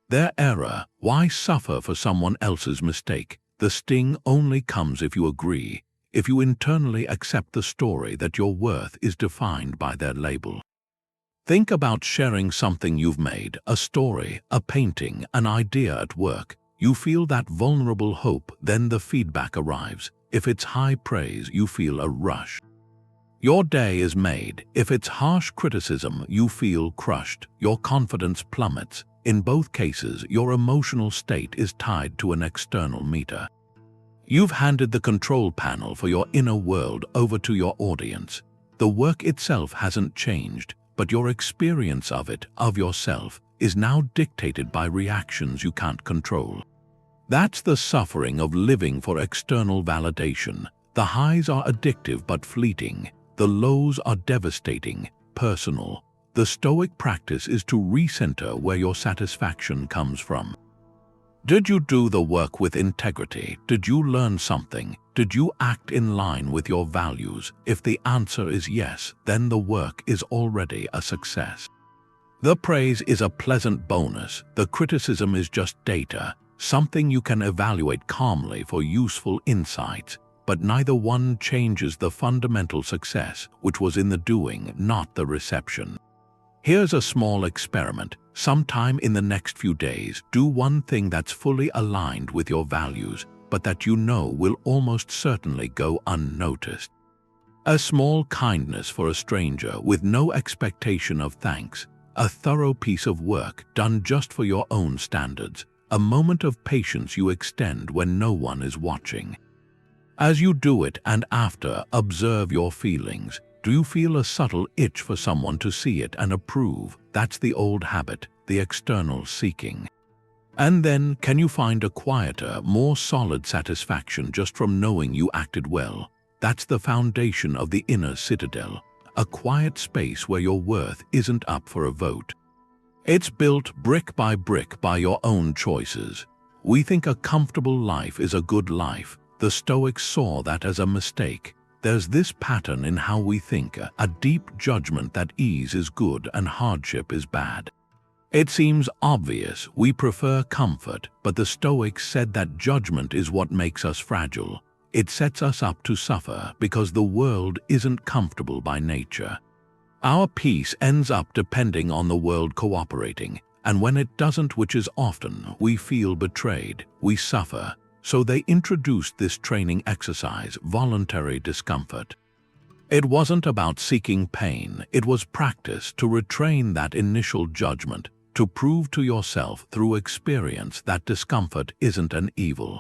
Speaker 1: their error. Why suffer for someone else's mistake? The sting only comes if you agree, if you internally accept the story that your worth is defined by their label. Think about sharing something you've made, a story, a painting, an idea at work. You feel that vulnerable hope, then the feedback arrives. If it's high praise, you feel a rush. Your day is made. If it's harsh criticism, you feel crushed. Your confidence plummets. In both cases, your emotional state is tied to an external meter. You've handed the control panel for your inner world over to your audience. The work itself hasn't changed, but your experience of it, of yourself, is now dictated by reactions you can't control. That's the suffering of living for external validation. The highs are addictive but fleeting. The lows are devastating, personal. The Stoic practice is to recenter where your satisfaction comes from. Did you do the work with integrity? Did you learn something? Did you act in line with your values? If the answer is yes, then the work is already a success. The praise is a pleasant bonus. The criticism is just data, something you can evaluate calmly for useful insights. But neither one changes the fundamental success, which was in the doing, not the reception. Here's a small experiment. Sometime in the next few days, do one thing that's fully aligned with your values, but that you know will almost certainly go unnoticed. A small kindness for a stranger with no expectation of thanks. A thorough piece of work done just for your own standards. A moment of patience you extend when no one is watching. As you do it and after, observe your feelings. Do you feel a subtle itch for someone to see it and approve? That's the old habit, the external seeking. And then, can you find a quieter, more solid satisfaction just from knowing you acted well? That's the foundation of the inner citadel, a quiet space where your worth isn't up for a vote. It's built brick by your own choices. We think a comfortable life is a good life. The Stoics saw that as a mistake. There's this pattern in how we think, a deep judgment that ease is good and hardship is bad. It seems obvious we prefer comfort, but the Stoics said that judgment is what makes us fragile. It sets us up to suffer because the world isn't comfortable by nature. Our peace ends up depending on the world cooperating, and when it doesn't, which is often, we feel betrayed, we suffer. So they introduced this training exercise, voluntary discomfort. It wasn't about seeking pain, it was practice to retrain that initial judgment, to prove to yourself through experience that discomfort isn't an evil.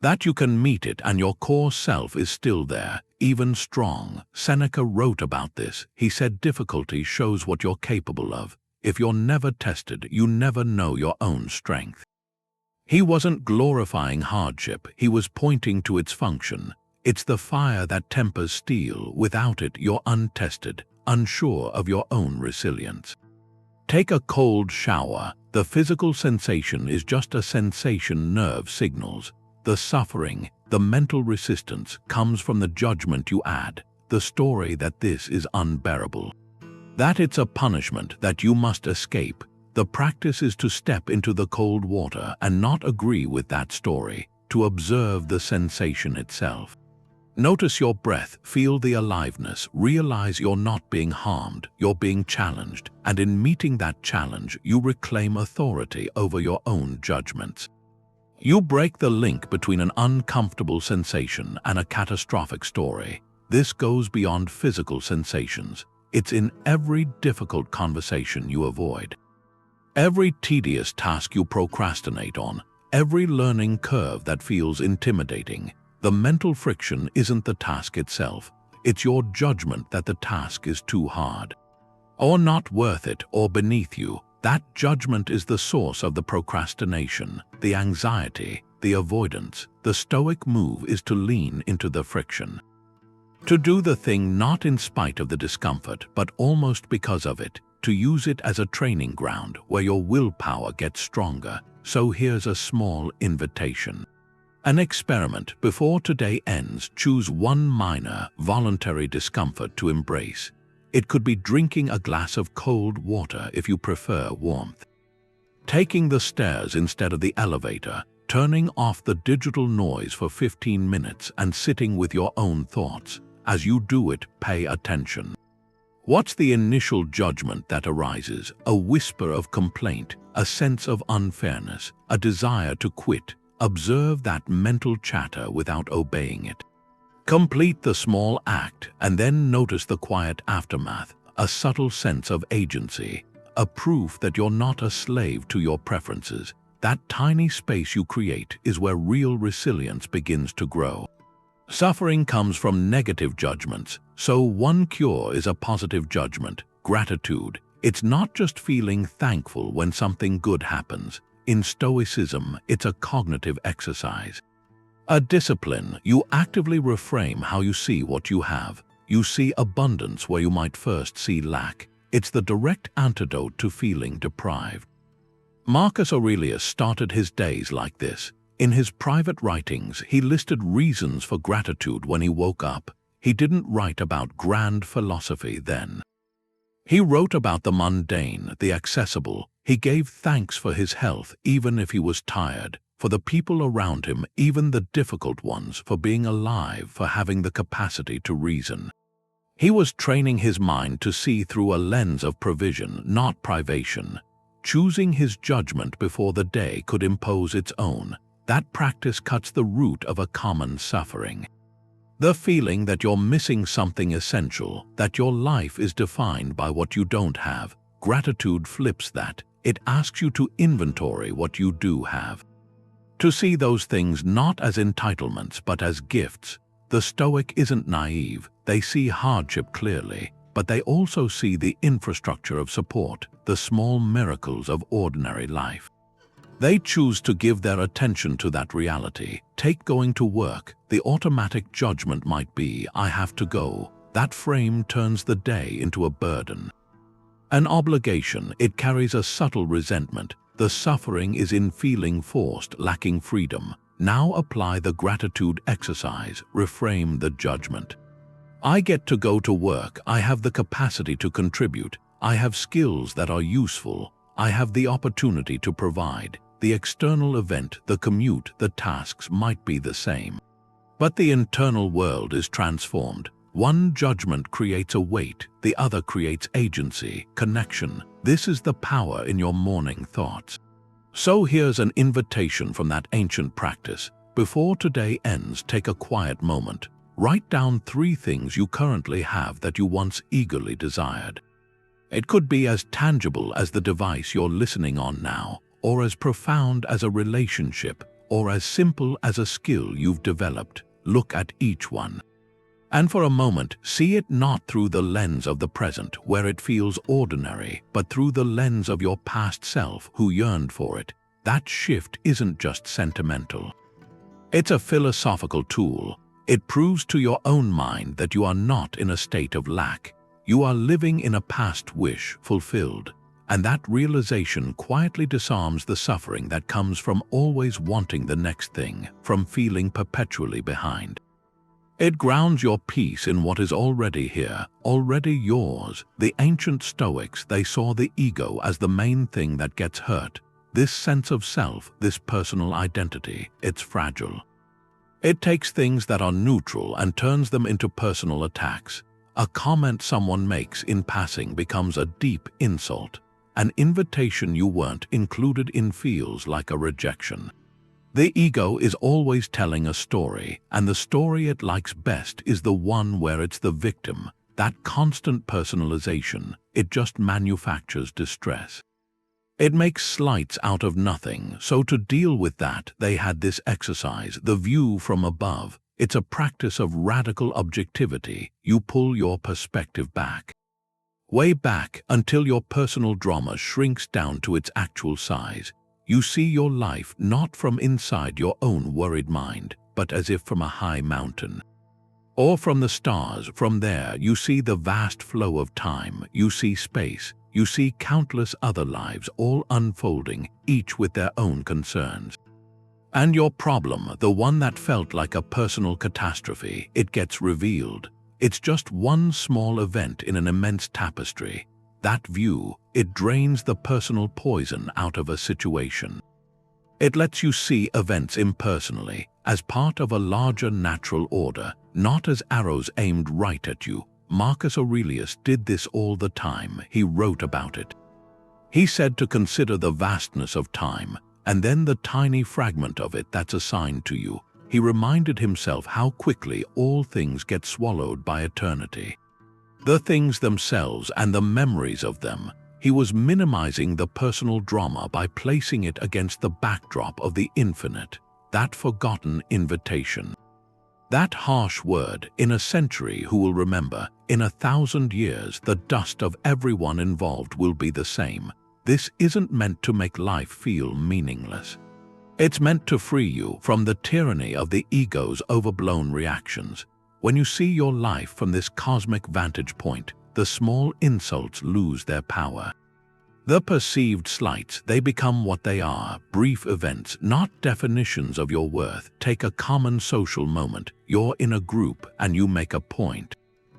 Speaker 1: That you can meet it and your core self is still there, even strong. Seneca wrote about this. He said difficulty shows what you're capable of. If you're never tested, you never know your own strength. He wasn't glorifying hardship, he was pointing to its function. It's the fire that tempers steel. Without it, you're untested, unsure of your own resilience. Take a cold shower. The physical sensation is just a sensation nerve signals. The suffering, the mental resistance comes from the judgment you add, the story that this is unbearable, that it's a punishment that you must escape. The practice is to step into the cold water and not agree with that story, to observe the sensation itself. Notice your breath, feel the aliveness, realize you're not being harmed, you're being challenged, and in meeting that challenge, you reclaim authority over your own judgments. You break the link between an uncomfortable sensation and a catastrophic story. This goes beyond physical sensations. It's in every difficult conversation you avoid, every tedious task you procrastinate on, every learning curve that feels intimidating. The mental friction isn't the task itself, it's your judgment that the task is too hard, or not worth it, or beneath you. That judgment is the source of the procrastination, the anxiety, the avoidance. The Stoic move is to lean into the friction, to do the thing not in spite of the discomfort, but almost because of it, to use it as a training ground where your willpower gets stronger. So here's a small invitation. An experiment. Before today ends, choose one minor, voluntary discomfort to embrace. It could be drinking a glass of cold water if you prefer warmth, taking the stairs instead of the elevator, turning off the digital noise for 15 minutes and sitting with your own thoughts. As you do it, pay attention. What's the initial judgment that arises? A whisper of complaint, a sense of unfairness, a desire to quit. Observe that mental chatter without obeying it. Complete the small act and then notice the quiet aftermath, a subtle sense of agency, a proof that you're not a slave to your preferences. That tiny space you create is where real resilience begins to grow. Suffering comes from negative judgments, so one cure is a positive judgment, gratitude. It's not just feeling thankful when something good happens. In Stoicism, it's a cognitive exercise, a discipline. You actively reframe how you see what you have. You see abundance where you might first see lack. It's the direct antidote to feeling deprived. Marcus Aurelius started his days like this. In his private writings, he listed reasons for gratitude when he woke up. He didn't write about grand philosophy then. He wrote about the mundane, the accessible. He gave thanks for his health, even if he was tired, for the people around him, even the difficult ones, for being alive, for having the capacity to reason. He was training his mind to see through a lens of provision, not privation, choosing his judgment before the day could impose its own. That practice cuts the root of a common suffering. The feeling that you're missing something essential, that your life is defined by what you don't have. Gratitude flips that. It asks you to inventory what you do have, to see those things not as entitlements but as gifts. The Stoic isn't naive. They see hardship clearly, but they also see the infrastructure of support, the small miracles of ordinary life. They choose to give their attention to that reality. Take going to work. The automatic judgment might be, I have to go. That frame turns the day into a burden. An obligation, it carries a subtle resentment. The suffering is in feeling forced, lacking freedom. Now apply the gratitude exercise, reframe the judgment. I get to go to work, I have the capacity to contribute, I have skills that are useful, I have the opportunity to provide. The external event, the commute, the tasks might be the same. But the internal world is transformed. One judgment creates a weight, the other creates agency, connection. This is the power in your morning thoughts. So here's an invitation from that ancient practice. Before today ends, take a quiet moment. Write down 3 things you currently have that you once eagerly desired. It could be as tangible as the device you're listening on now, or as profound as a relationship, or as simple as a skill you've developed. Look at each one. And for a moment, see it not through the lens of the present, where it feels ordinary, but through the lens of your past self who yearned for it. That shift isn't just sentimental. It's a philosophical tool. It proves to your own mind that you are not in a state of lack. You are living in a past wish fulfilled. And that realization quietly disarms the suffering that comes from always wanting the next thing, from feeling perpetually behind. It grounds your peace in what is already here, already yours. The ancient Stoics, they saw the ego as the main thing that gets hurt. This sense of self, this personal identity, it's fragile. It takes things that are neutral and turns them into personal attacks. A comment someone makes in passing becomes a deep insult. An invitation you weren't included in feels like a rejection. The ego is always telling a story, and the story it likes best is the one where it's the victim. That constant personalization, it just manufactures distress. It makes slights out of nothing, so to deal with that, they had this exercise, the view from above. It's a practice of radical objectivity. You pull your perspective back. Way back until your personal drama shrinks down to its actual size. You see your life not from inside your own worried mind, but as if from a high mountain. Or from the stars. From there you see the vast flow of time, you see space, you see countless other lives all unfolding, each with their own concerns. And your problem, the one that felt like a personal catastrophe, it gets revealed. It's just one small event in an immense tapestry. That view, it drains the personal poison out of a situation. It lets you see events impersonally, as part of a larger natural order, not as arrows aimed right at you. Marcus Aurelius did this all the time. He wrote about it. He said to consider the vastness of time, and then the tiny fragment of it that's assigned to you. He reminded himself how quickly all things get swallowed by eternity. The things themselves and the memories of them. He was minimizing the personal drama by placing it against the backdrop of the infinite, that forgotten invitation. That harsh word, in a century who will remember, in 1,000 years the dust of everyone involved will be the same. This isn't meant to make life feel meaningless. It's meant to free you from the tyranny of the ego's overblown reactions. When you see your life from this cosmic vantage point, the small insults lose their power. The perceived slights, they become what they are, brief events, not definitions of your worth. Take a common social moment. You're in a group and you make a point.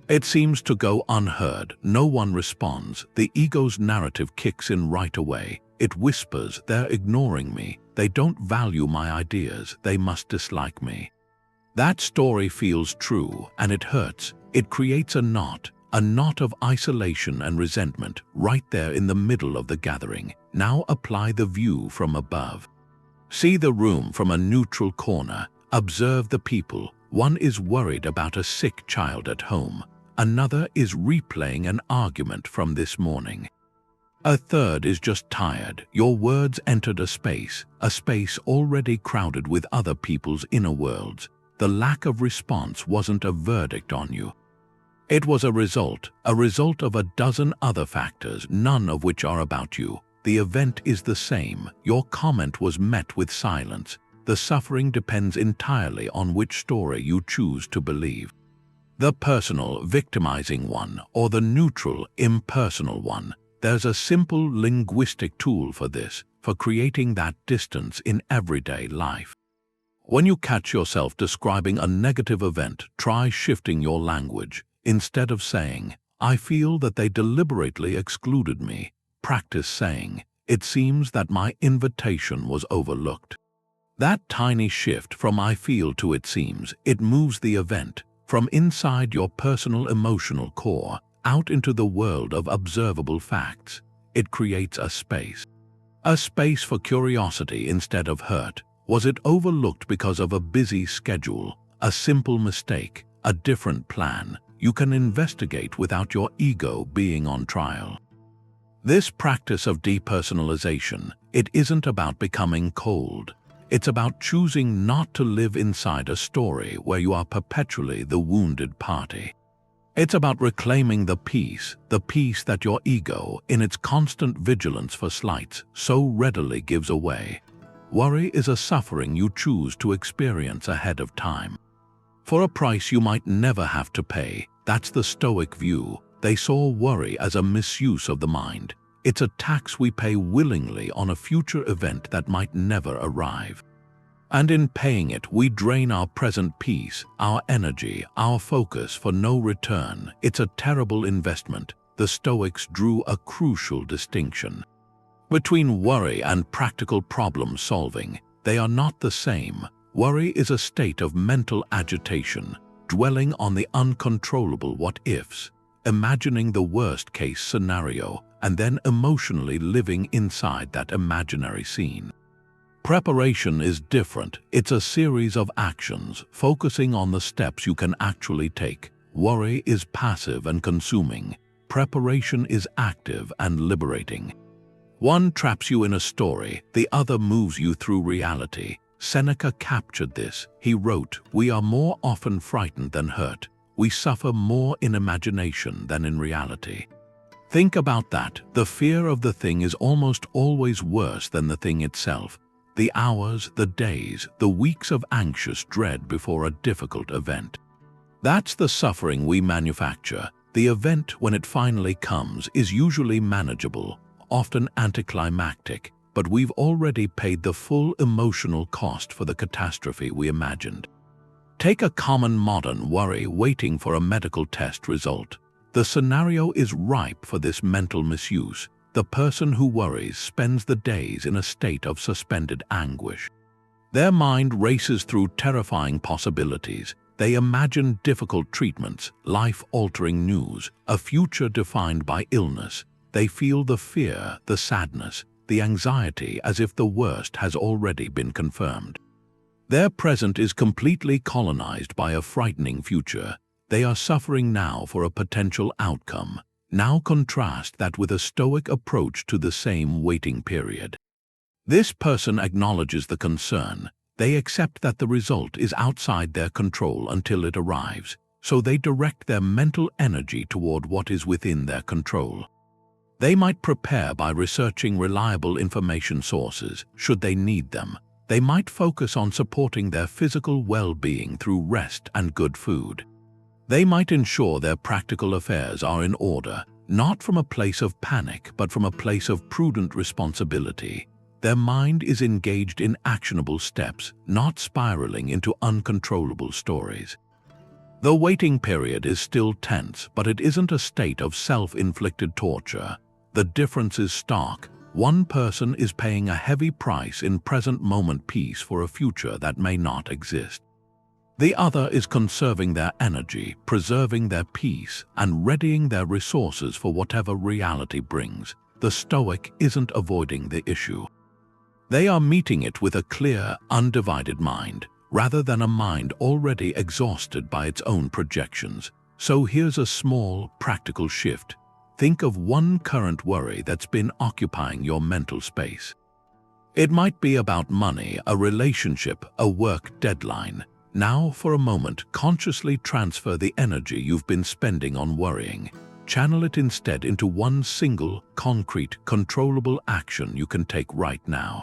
Speaker 1: It seems to go unheard. No one responds. The ego's narrative kicks in right away. It whispers, they're ignoring me. They don't value my ideas. They must dislike me. That story feels true, and it hurts. It creates a knot of isolation and resentment right there in the middle of the gathering. Now apply the view from above. See the room from a neutral corner. Observe the people. One is worried about a sick child at home. Another is replaying an argument from this morning. A third is just tired. Your words entered a space already crowded with other people's inner worlds. The lack of response wasn't a verdict on you. It was a result of a dozen other factors, none of which are about you. The event is the same. Your comment was met with silence. The suffering depends entirely on which story you choose to believe. The personal, victimizing one, or the neutral, impersonal one. There's a simple linguistic tool for this, for creating that distance in everyday life. When you catch yourself describing a negative event, try shifting your language. Instead of saying, "I feel that they deliberately excluded me," practice saying, "It seems that my invitation was overlooked." That tiny shift from "I feel" to "it seems," it moves the event from inside your personal emotional core out into the world of observable facts. It creates a space for curiosity instead of hurt. Was it overlooked because of a busy schedule, a simple mistake, a different plan? You can investigate without your ego being on trial. This practice of depersonalization, it isn't about becoming cold. It's about choosing not to live inside a story where you are perpetually the wounded party. It's about reclaiming the peace that your ego, in its constant vigilance for slights, so readily gives away. Worry is a suffering you choose to experience ahead of time. For a price you might never have to pay. That's the Stoic view. They saw worry as a misuse of the mind. It's a tax we pay willingly on a future event that might never arrive. And in paying it, we drain our present peace, our energy, our focus for no return. It's a terrible investment. The Stoics drew a crucial distinction between worry and practical problem solving. They are not the same. Worry is a state of mental agitation, dwelling on the uncontrollable what-ifs, imagining the worst-case scenario, and then emotionally living inside that imaginary scene. Preparation is different. It's a series of actions, focusing on the steps you can actually take. Worry is passive and consuming. Preparation is active and liberating. One traps you in a story, the other moves you through reality. Seneca captured this. He wrote, "We are more often frightened than hurt. We suffer more in imagination than in reality." Think about that. The fear of the thing is almost always worse than the thing itself. The hours, the days, the weeks of anxious dread before a difficult event. That's the suffering we manufacture. The event, when it finally comes, is usually manageable, often anticlimactic, but we've already paid the full emotional cost for the catastrophe we imagined. Take a common modern worry waiting for a medical test result. The scenario is ripe for this mental misuse. The person who worries spends the days in a state of suspended anguish. Their mind races through terrifying possibilities. They imagine difficult treatments, life-altering news, a future defined by illness. They feel the fear, the sadness, the anxiety as if the worst has already been confirmed. Their present is completely colonized by a frightening future. They are suffering now for a potential outcome. Now contrast that with a Stoic approach to the same waiting period. This person acknowledges the concern. They accept that the result is outside their control until it arrives, so they direct their mental energy toward what is within their control. They might prepare by researching reliable information sources, should they need them. They might focus on supporting their physical well-being through rest and good food. They might ensure their practical affairs are in order, not from a place of panic, but from a place of prudent responsibility. Their mind is engaged in actionable steps, not spiraling into uncontrollable stories. The waiting period is still tense, but it isn't a state of self-inflicted torture. The difference is stark. One person is paying a heavy price in present moment peace for a future that may not exist. The other is conserving their energy, preserving their peace, and readying their resources for whatever reality brings. The Stoic isn't avoiding the issue. They are meeting it with a clear, undivided mind, rather than a mind already exhausted by its own projections. So here's a small, practical shift. Think of one current worry that's been occupying your mental space. It might be about money, a relationship, a work deadline. Now, for a moment, consciously transfer the energy you've been spending on worrying. Channel it instead into one single, concrete, controllable action you can take right now.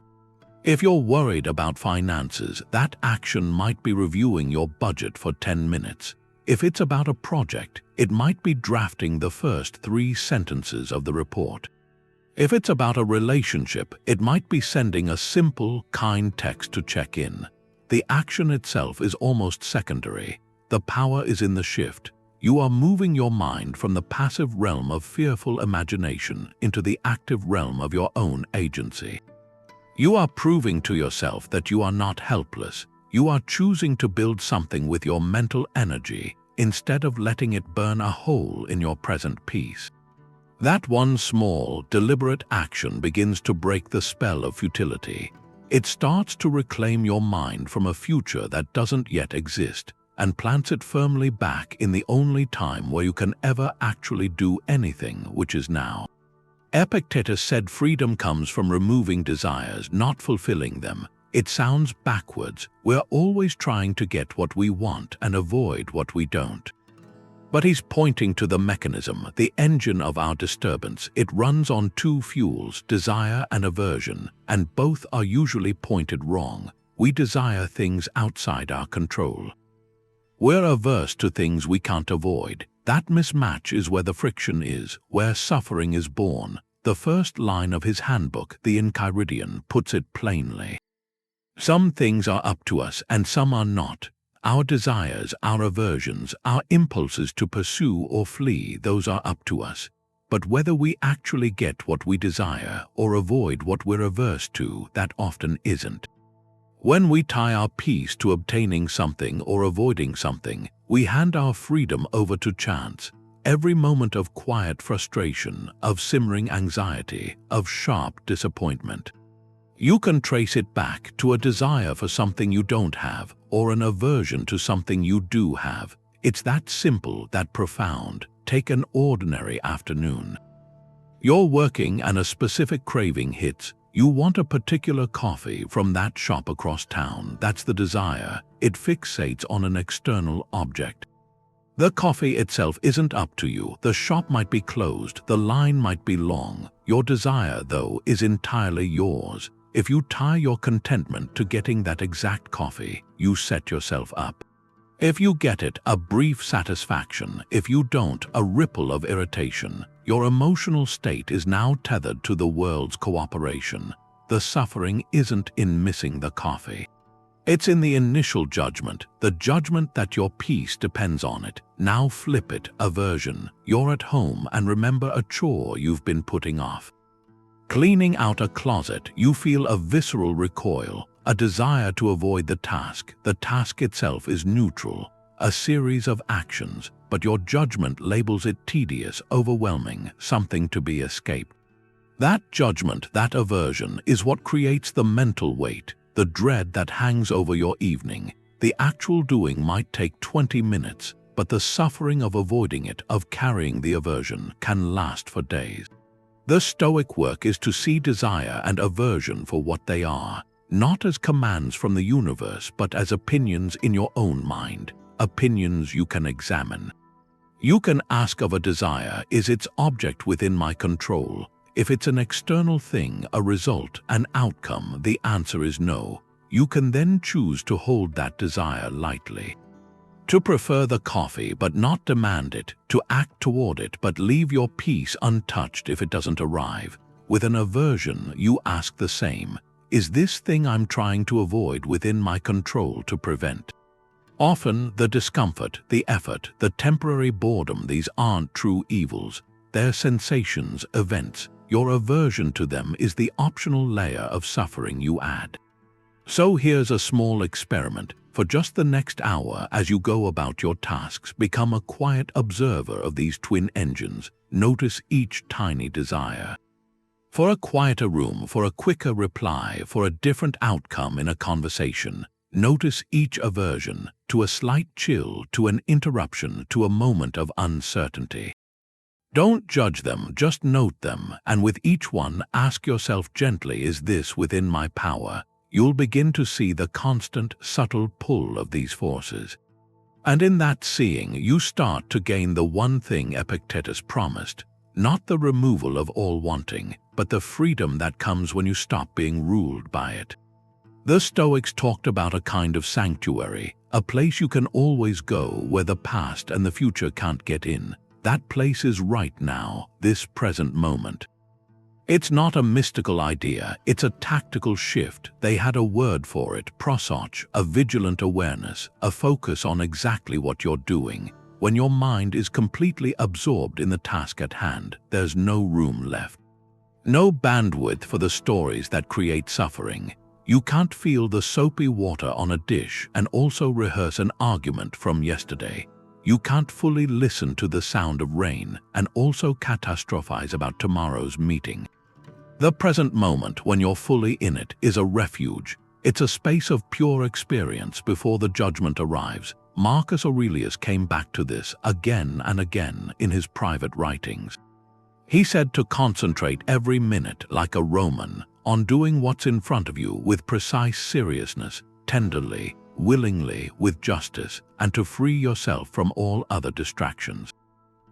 Speaker 1: If you're worried about finances, that action might be reviewing your budget for 10 minutes. If it's about a project, it might be drafting the first 3 sentences of the report. If it's about a relationship, it might be sending a simple, kind text to check in. The action itself is almost secondary. The power is in the shift. You are moving your mind from the passive realm of fearful imagination into the active realm of your own agency. You are proving to yourself that you are not helpless. You are choosing to build something with your mental energy instead of letting it burn a hole in your present peace. That one small, deliberate action begins to break the spell of futility. It starts to reclaim your mind from a future that doesn't yet exist and plants it firmly back in the only time where you can ever actually do anything, which is now. Epictetus said freedom comes from removing desires, not fulfilling them. It sounds backwards. We're always trying to get what we want and avoid what we don't. But he's pointing to the mechanism, the engine of our disturbance. It runs on 2 fuels, desire and aversion, and both are usually pointed wrong. We desire things outside our control. We're averse to things we can't avoid. That mismatch is where the friction is, where suffering is born. The first line of his handbook, the Enchiridion, puts it plainly. Some things are up to us and some are not. Our desires, our aversions, our impulses to pursue or flee, those are up to us. But whether we actually get what we desire or avoid what we're averse to, that often isn't. When we tie our peace to obtaining something or avoiding something, we hand our freedom over to chance. Every moment of quiet frustration, of simmering anxiety, of sharp disappointment. You can trace it back to a desire for something you don't have, or an aversion to something you do have. It's that simple, that profound. Take an ordinary afternoon. You're working and a specific craving hits. You want a particular coffee from that shop across town. That's the desire. It fixates on an external object. The coffee itself isn't up to you. The shop might be closed. The line might be long. Your desire, though, is entirely yours. If you tie your contentment to getting that exact coffee, you set yourself up. If you get it, a brief satisfaction. If you don't, a ripple of irritation. Your emotional state is now tethered to the world's cooperation. The suffering isn't in missing the coffee. It's in the initial judgment, the judgment that your peace depends on it. Now flip it, aversion. You're at home and remember a chore you've been putting off. Cleaning out a closet, you feel a visceral recoil, a desire to avoid the task. The task itself is neutral, a series of actions, but your judgment labels it tedious, overwhelming, something to be escaped. That judgment, that aversion, is what creates the mental weight, the dread that hangs over your evening. The actual doing might take 20 minutes, but the suffering of avoiding it, of carrying the aversion, can last for days. The Stoic work is to see desire and aversion for what they are, not as commands from the universe, but as opinions in your own mind, opinions you can examine. You can ask of a desire, is its object within my control? If it's an external thing, a result, an outcome, the answer is no. You can then choose to hold that desire lightly. To prefer the coffee but not demand it, to act toward it but leave your peace untouched if it doesn't arrive. With an aversion, you ask the same. Is this thing I'm trying to avoid within my control to prevent? Often, the discomfort, the effort, the temporary boredom, these aren't true evils. They're sensations, events. Your aversion to them is the optional layer of suffering you add. So here's a small experiment. For just the next hour, as you go about your tasks, become a quiet observer of these twin engines. Notice each tiny desire. For a quieter room, for a quicker reply, for a different outcome in a conversation. Notice each aversion, to a slight chill, to an interruption, to a moment of uncertainty. Don't judge them, just note them, and with each one, ask yourself gently, is this within my power? you'll begin to see the constant, subtle pull of these forces. And in that seeing, you start to gain the one thing Epictetus promised, not the removal of all wanting, but the freedom that comes when you stop being ruled by it. The Stoics talked about a kind of sanctuary, a place you can always go where the past and the future can't get in. That place is right now, this present moment. It's not a mystical idea, it's a tactical shift. They had a word for it, prosoch, a vigilant awareness, a focus on exactly what you're doing. When your mind is completely absorbed in the task at hand, there's no room left. No bandwidth for the stories that create suffering. You can't feel the soapy water on a dish and also rehearse an argument from yesterday. You can't fully listen to the sound of rain and also catastrophize about tomorrow's meeting. The present moment, when you're fully in it, is a refuge. It's a space of pure experience before the judgment arrives. Marcus Aurelius came back to this again and again in his private writings. He said to concentrate every minute like a Roman on doing what's in front of you with precise seriousness, tenderly, willingly, with justice, and to free yourself from all other distractions.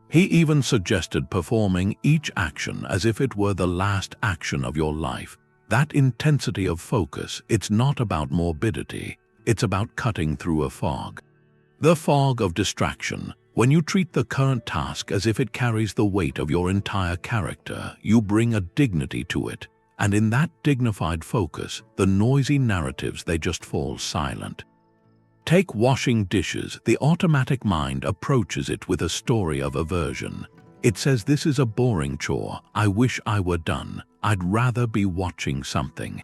Speaker 1: He even suggested performing each action as if it were the last action of your life. That intensity of focus, it's not about morbidity, it's about cutting through a fog. The fog of distraction. When you treat the current task as if it carries the weight of your entire character, you bring a dignity to it, and in that dignified focus, the noisy narratives, they just fall silent. Take washing dishes. The automatic mind approaches it with a story of aversion. It says, this is a boring chore, I wish I were done, I'd rather be watching something.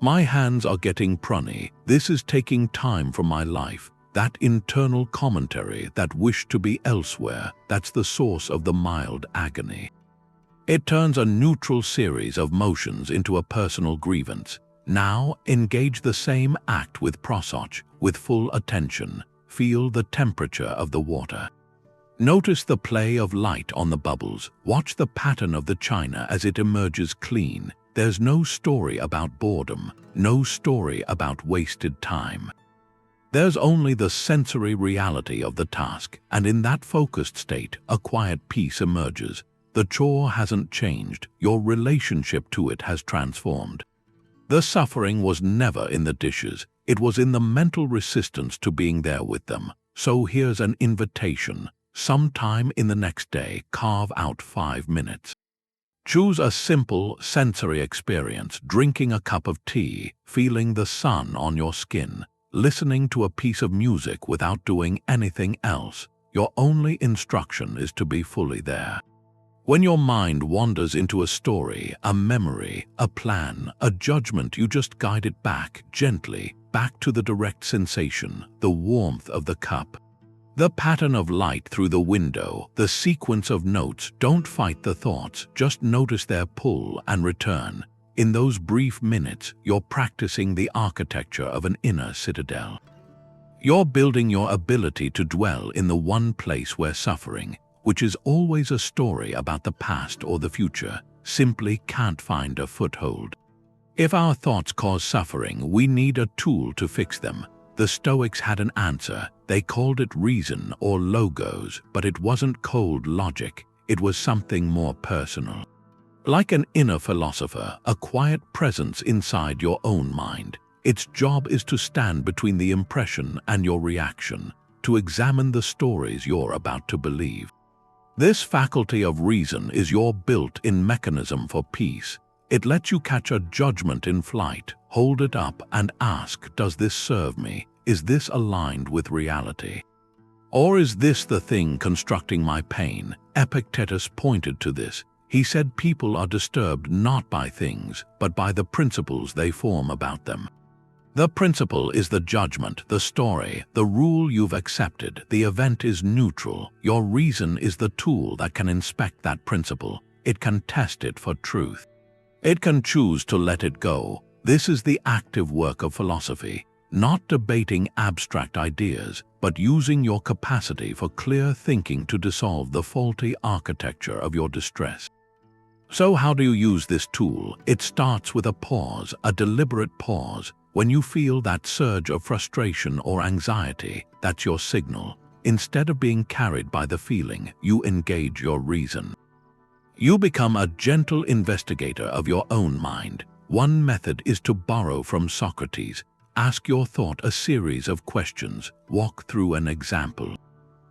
Speaker 1: My hands are getting prunny, this is taking time from my life. That internal commentary, that wish to be elsewhere, that's the source of the mild agony. It turns a neutral series of motions into a personal grievance. Now engage the same act with prosoch, with full attention. Feel the temperature of the water. Notice the play of light on the bubbles. Watch the pattern of the china as it emerges clean. There's no story about boredom, no story about wasted time. There's only the sensory reality of the task, and in that focused state, a quiet peace emerges. The chore hasn't changed, your relationship to it has transformed. The suffering was never in the dishes, it was in the mental resistance to being there with them. So here's an invitation. Sometime in the next day, carve out 5 minutes. Choose a simple sensory experience, drinking a cup of tea, feeling the sun on your skin, listening to a piece of music without doing anything else. Your only instruction is to be fully there. When your mind wanders into a story, a memory, a plan, a judgment, you just guide it back, gently, back to the direct sensation, the warmth of the cup. The pattern of light through the window, the sequence of notes. Don't fight the thoughts, just notice their pull and return. In those brief minutes, you're practicing the architecture of an inner citadel. You're building your ability to dwell in the one place where suffering, which is always a story about the past or the future, simply can't find a foothold. If our thoughts cause suffering, we need a tool to fix them. The Stoics had an answer. They called it reason or logos, but it wasn't cold logic. It was something more personal. Like an inner philosopher, a quiet presence inside your own mind. Its job is to stand between the impression and your reaction, to examine the stories you're about to believe. This faculty of reason is your built-in mechanism for peace. It lets you catch a judgment in flight, hold it up and ask, does this serve me? Is this aligned with reality? Or is this the thing constructing my pain? Epictetus pointed to this. He said people are disturbed not by things, but by the principles they form about them. The principle is the judgment, the story, the rule you've accepted. The event is neutral. Your reason is the tool that can inspect that principle. It can test it for truth. It can choose to let it go. This is the active work of philosophy, not debating abstract ideas, but using your capacity for clear thinking to dissolve the faulty architecture of your distress. So how do you use this tool? It starts with a pause, a deliberate pause. When you feel that surge of frustration or anxiety, that's your signal. Instead of being carried by the feeling, you engage your reason. You become a gentle investigator of your own mind. One method is to borrow from Socrates. Ask your thought a series of questions. Walk through an example.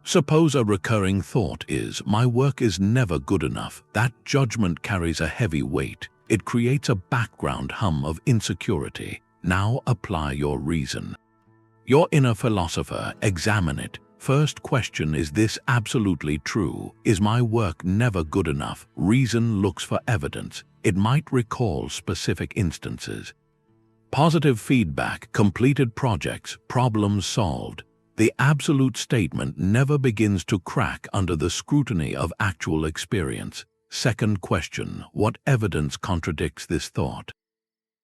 Speaker 1: Suppose a recurring thought is, "My work is never good enough." That judgment carries a heavy weight. It creates a background hum of insecurity. Now apply your reason. Your inner philosopher, examine it. First question, is this absolutely true? Is my work never good enough? Reason looks for evidence. It might recall specific instances. Positive feedback, completed projects, problems solved. The absolute statement never begins to crack under the scrutiny of actual experience. Second question, what evidence contradicts this thought?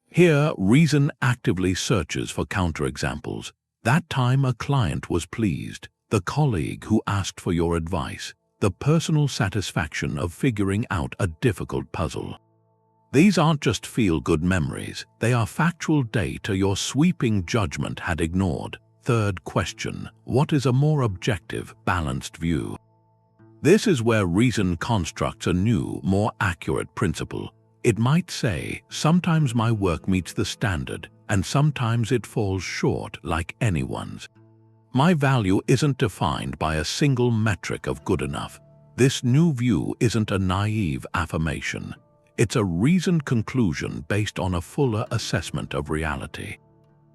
Speaker 1: Here, reason actively searches for counterexamples. That time a client was pleased, the colleague who asked for your advice, the personal satisfaction of figuring out a difficult puzzle. These aren't just feel-good memories, they are factual data your sweeping judgment had ignored. Third question, what is a more objective, balanced view? This is where reason constructs a new, more accurate principle. It might say, sometimes my work meets the standard, and sometimes it falls short like anyone's. My value isn't defined by a single metric of good enough. This new view isn't a naive affirmation. It's a reasoned conclusion based on a fuller assessment of reality.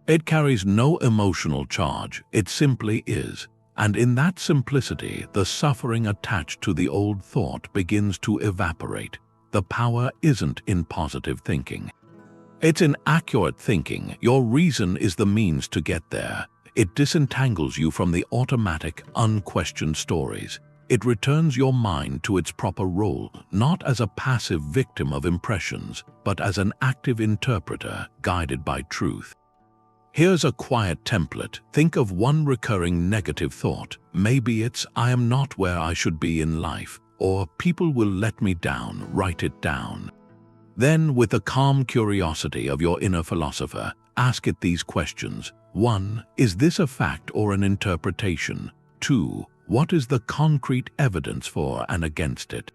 Speaker 1: It carries no emotional charge, it simply is. And in that simplicity, the suffering attached to the old thought begins to evaporate. The power isn't in positive thinking. It's in accurate thinking. Your reason is the means to get there. It disentangles you from the automatic, unquestioned stories. It returns your mind to its proper role, not as a passive victim of impressions, but as an active interpreter guided by truth. Here's a quiet template. Think of one recurring negative thought. Maybe it's, I am not where I should be in life, or people will let me down. Write it down. Then, with the calm curiosity of your inner philosopher, ask it these questions. 1. Is this a fact or an interpretation? 2. What is the concrete evidence for and against it?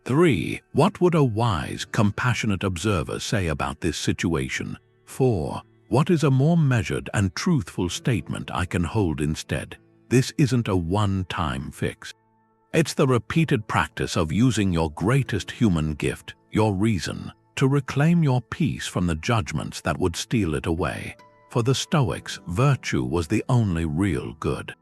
Speaker 1: 3. What would a wise, compassionate observer say about this situation? 4. What is a more measured and truthful statement I can hold instead? This isn't a one-time fix. It's the repeated practice of using your greatest human gift, your reason, to reclaim your peace from the judgments that would steal it away. For the Stoics, virtue was the only real good.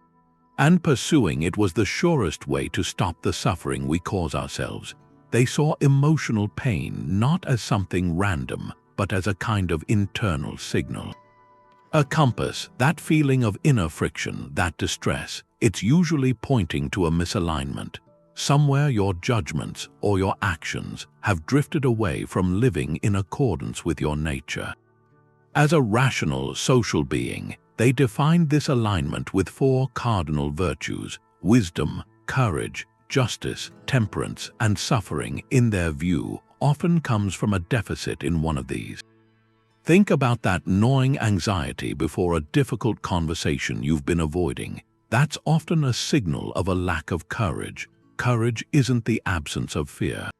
Speaker 1: And pursuing it was the surest way to stop the suffering we cause ourselves. They saw emotional pain not as something random, but as a kind of internal signal. A compass, that feeling of inner friction, that distress, it's usually pointing to a misalignment. Somewhere your judgments or your actions have drifted away from living in accordance with your nature. As a rational, social being, they defined this alignment with 4 cardinal virtues: wisdom, courage, justice, temperance, and suffering. In their view, often comes from a deficit in one of these. Think about that gnawing anxiety before a difficult conversation you've been avoiding. That's often a signal of a lack of courage. Courage isn't the absence of fear.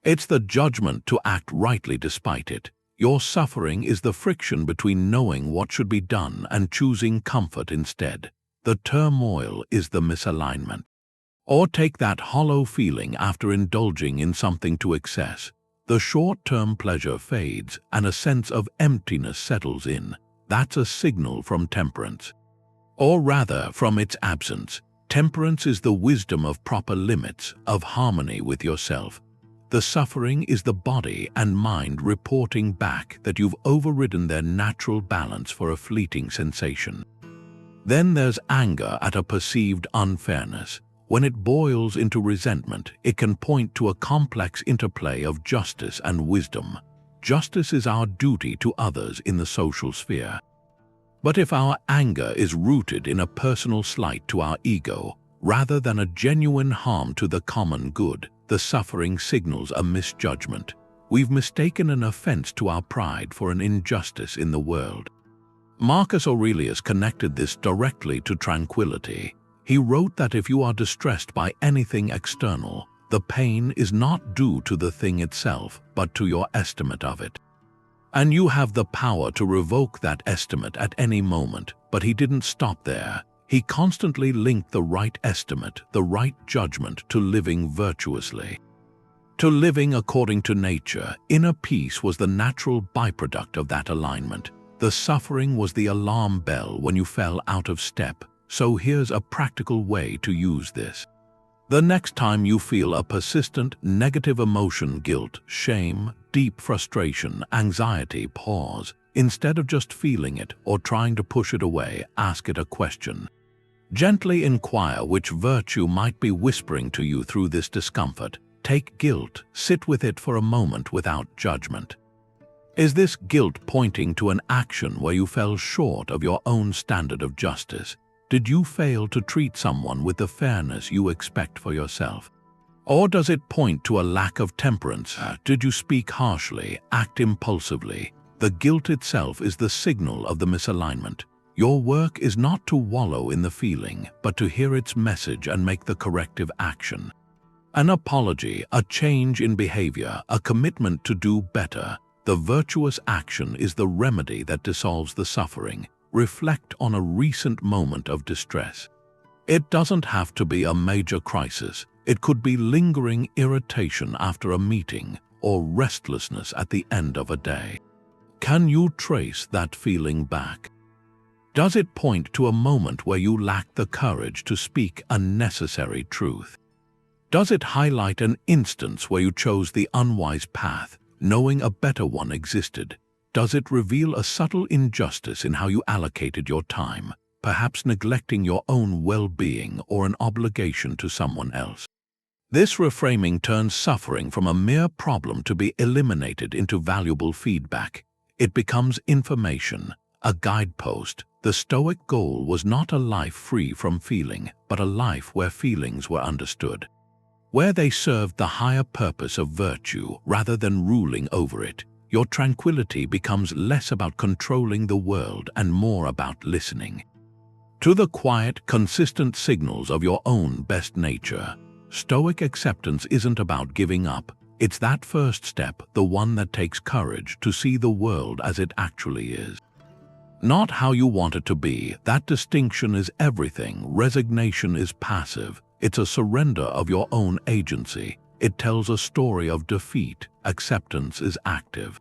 Speaker 1: It's the judgment to act rightly despite it. Your suffering is the friction between knowing what should be done and choosing comfort instead. The turmoil is the misalignment. Or take that hollow feeling after indulging in something to excess. The short-term pleasure fades and a sense of emptiness settles in. That's a signal from temperance. Or rather, from its absence. Temperance is the wisdom of proper limits, of harmony with yourself. The suffering is the body and mind reporting back that you've overridden their natural balance for a fleeting sensation. Then there's anger at a perceived unfairness. When it boils into resentment, it can point to a complex interplay of justice and wisdom. Justice is our duty to others in the social sphere. But if our anger is rooted in a personal slight to our ego, rather than a genuine harm to the common good, the suffering signals a misjudgment. We've mistaken an offense to our pride for an injustice in the world. Marcus Aurelius connected this directly to tranquility. He wrote that if you are distressed by anything external, the pain is not due to the thing itself, but to your estimate of it. And you have the power to revoke that estimate at any moment. But he didn't stop there. He constantly linked the right estimate, the right judgment, to living virtuously. To living according to nature. Inner peace was the natural byproduct of that alignment. The suffering was the alarm bell when you fell out of step. So here's a practical way to use this. The next time you feel a persistent negative emotion, guilt, shame, deep frustration, anxiety, pause. Instead of just feeling it or trying to push it away, ask it a question. Gently inquire which virtue might be whispering to you through this discomfort. Take guilt, sit with it for a moment without judgment. Is this guilt pointing to an action where you fell short of your own standard of justice? Did you fail to treat someone with the fairness you expect for yourself? Or does it point to a lack of temperance? Did you speak harshly, act impulsively? The guilt itself is the signal of the misalignment. Your work is not to wallow in the feeling, but to hear its message and make the corrective action. An apology, a change in behavior, a commitment to do better. The virtuous action is the remedy that dissolves the suffering. Reflect on a recent moment of distress. It doesn't have to be a major crisis. It could be lingering irritation after a meeting or restlessness at the end of a day. Can you trace that feeling back? Does it point to a moment where you lacked the courage to speak a necessary truth? Does it highlight an instance where you chose the unwise path, knowing a better one existed? Does it reveal a subtle injustice in how you allocated your time, perhaps neglecting your own well-being or an obligation to someone else? This reframing turns suffering from a mere problem to be eliminated into valuable feedback. It becomes information, a guidepost. The Stoic goal was not a life free from feeling, but a life where feelings were understood, where they served the higher purpose of virtue rather than ruling over it. Your tranquility becomes less about controlling the world and more about listening to the quiet, consistent signals of your own best nature. Stoic acceptance isn't about giving up. It's that first step, the one that takes courage to see the world as it actually is, not how you want it to be. That distinction is everything. Resignation is passive. It's a surrender of your own agency. It tells a story of defeat. Acceptance is active.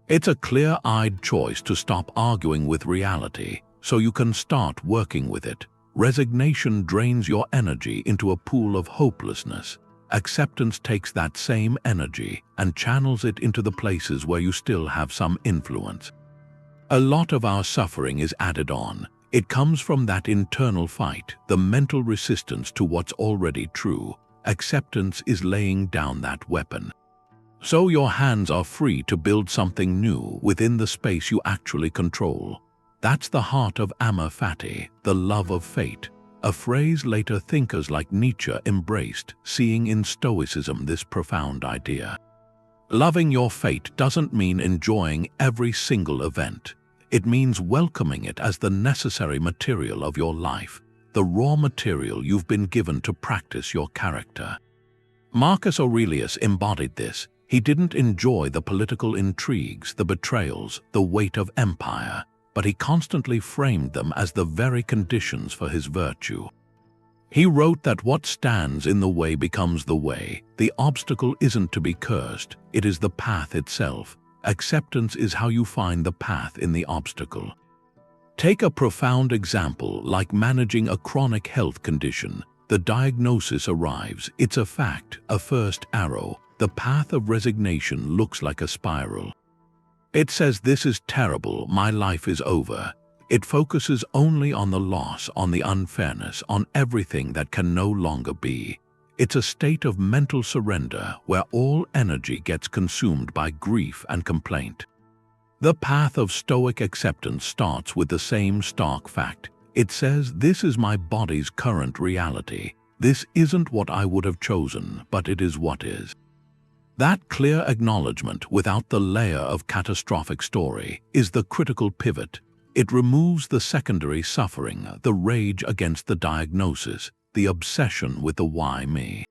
Speaker 1: It's a clear-eyed choice to stop arguing with reality so you can start working with it. Resignation drains your energy into a pool of hopelessness. Acceptance takes that same energy and channels it into the places where you still have some influence. A lot of our suffering is added on. It comes from that internal fight, the mental resistance to what's already true. Acceptance is laying down that weapon, so your hands are free to build something new within the space you actually control. That's the heart of Amor Fati, the love of fate, a phrase later thinkers like Nietzsche embraced, seeing in Stoicism this profound idea. Loving your fate doesn't mean enjoying every single event. It means welcoming it as the necessary material of your life, the raw material you've been given to practice your character. Marcus Aurelius embodied this. He didn't enjoy the political intrigues, the betrayals, the weight of empire, but he constantly framed them as the very conditions for his virtue. He wrote that what stands in the way becomes the way. The obstacle isn't to be cursed, it is the path itself. Acceptance is how you find the path in the obstacle. Take a profound example like managing a chronic health condition. The diagnosis arrives, it's a fact, a first arrow. The path of resignation looks like a spiral. It says, this is terrible, my life is over. It focuses only on the loss, on the unfairness, on everything that can no longer be. It's a state of mental surrender where all energy gets consumed by grief and complaint. The path of Stoic acceptance starts with the same stark fact. It says, this is my body's current reality. This isn't what I would have chosen, but it is what is. That clear acknowledgement, without the layer of catastrophic story, is the critical pivot. It removes the secondary suffering, the rage against the diagnosis, the obsession with the why me.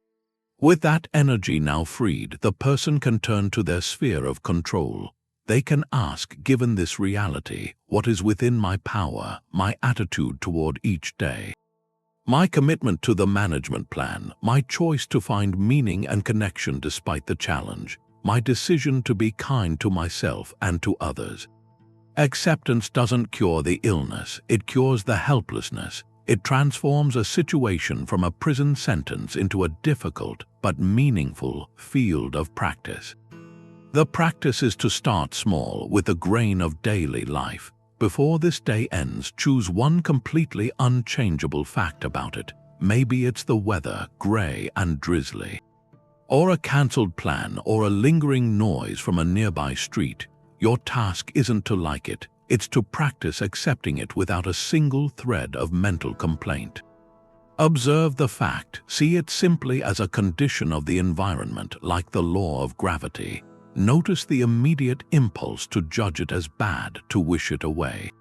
Speaker 1: With that energy now freed, the person can turn to their sphere of control. They can ask, given this reality, what is within my power, my attitude toward each day? My commitment to the management plan, my choice to find meaning and connection despite the challenge, my decision to be kind to myself and to others. Acceptance doesn't cure the illness, it cures the helplessness. It transforms a situation from a prison sentence into a difficult but meaningful field of practice. The practice is to start small with a grain of daily life. Before this day ends, choose one completely unchangeable fact about it. Maybe it's the weather, gray and drizzly. Or a cancelled plan, or a lingering noise from a nearby street. Your task isn't to like it, it's to practice accepting it without a single thread of mental complaint. Observe the fact, see it simply as a condition of the environment, like the law of gravity. Notice the immediate impulse to judge it as bad, to wish it away.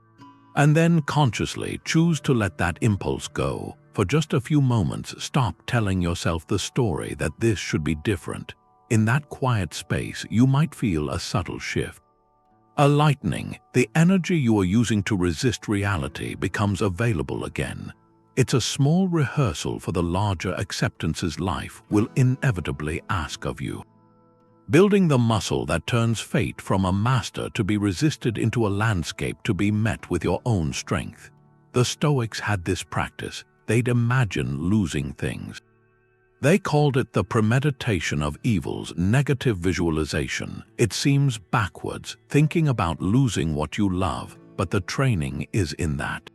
Speaker 1: And then consciously choose to let that impulse go. For just a few moments, stop telling yourself the story that this should be different. In that quiet space, you might feel a subtle shift. A lightening, the energy you are using to resist reality becomes available again. It's a small rehearsal for the larger acceptances life will inevitably ask of you. Building the muscle that turns fate from a master to be resisted into a landscape to be met with your own strength. The Stoics had this practice. They'd imagine losing things. They called it the Premeditation of Evils, negative visualization. It seems backwards, thinking about losing what you love, but the training is in that.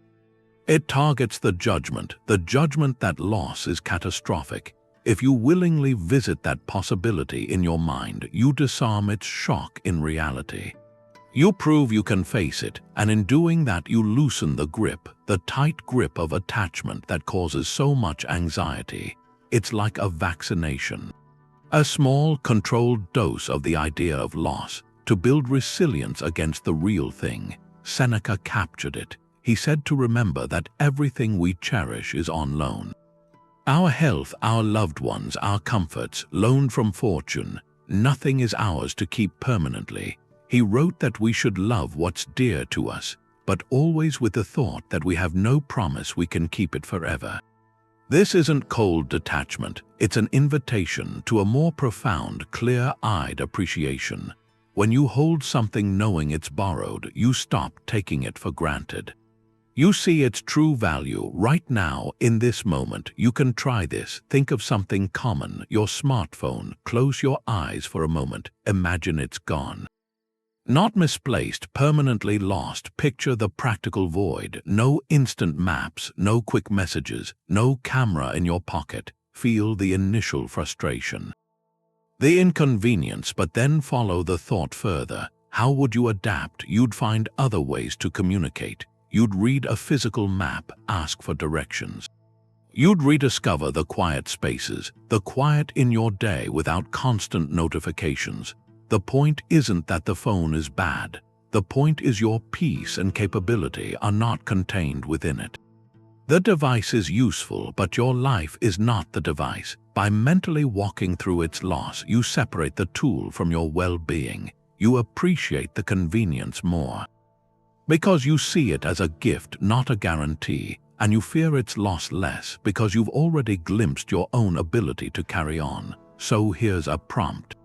Speaker 1: It targets the judgment that loss is catastrophic. If you willingly visit that possibility in your mind, you disarm its shock in reality. You prove you can face it, and in doing that you loosen the grip, the tight grip of attachment that causes so much anxiety. It's like a vaccination. A small, controlled dose of the idea of loss to build resilience against the real thing. Seneca captured it. He said to remember that everything we cherish is on loan. Our health, our loved ones, our comforts, loaned from fortune. Nothing is ours to keep permanently. He wrote that we should love what's dear to us, but always with the thought that we have no promise we can keep it forever. This isn't cold detachment, it's an invitation to a more profound, clear-eyed appreciation. When you hold something knowing it's borrowed, you stop taking it for granted. You see its true value right now, in this moment. You can try this. Think of something common, your smartphone. Close your eyes for a moment. Imagine it's gone. Not misplaced, permanently lost. Picture the practical void. No instant maps, no quick messages, no camera in your pocket. Feel the initial frustration. The inconvenience, but then follow the thought further. How would you adapt? You'd find other ways to communicate. You'd read a physical map, ask for directions. You'd rediscover the quiet spaces, the quiet in your day without constant notifications. The point isn't that the phone is bad. The point is your peace and capability are not contained within it. The device is useful, but your life is not the device. By mentally walking through its loss, you separate the tool from your well-being. You appreciate the convenience more. Because you see it as a gift, not a guarantee, and you fear its loss less because you've already glimpsed your own ability to carry on. So here's a prompt.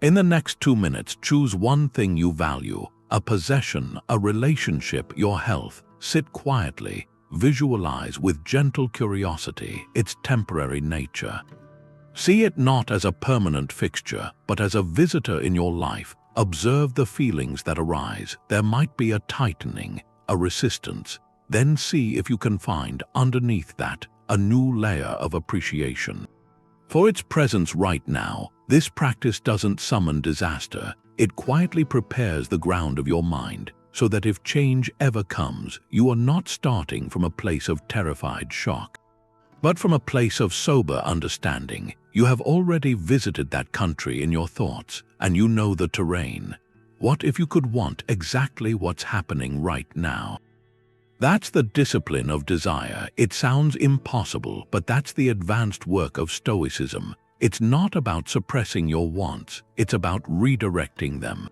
Speaker 1: In the next 2 minutes, choose one thing you value, a possession, a relationship, your health. Sit quietly, visualize with gentle curiosity its temporary nature. See it not as a permanent fixture, but as a visitor in your life. Observe the feelings that arise. There might be a tightening, a resistance. Then see if you can find underneath that a new layer of appreciation. For its presence right now, this practice doesn't summon disaster. It quietly prepares the ground of your mind so that if change ever comes, you are not starting from a place of terrified shock. But from a place of sober understanding, you have already visited that country in your thoughts, and you know the terrain. What if you could want exactly what's happening right now? That's the discipline of desire. It sounds impossible, but that's the advanced work of Stoicism. It's not about suppressing your wants, it's about redirecting them.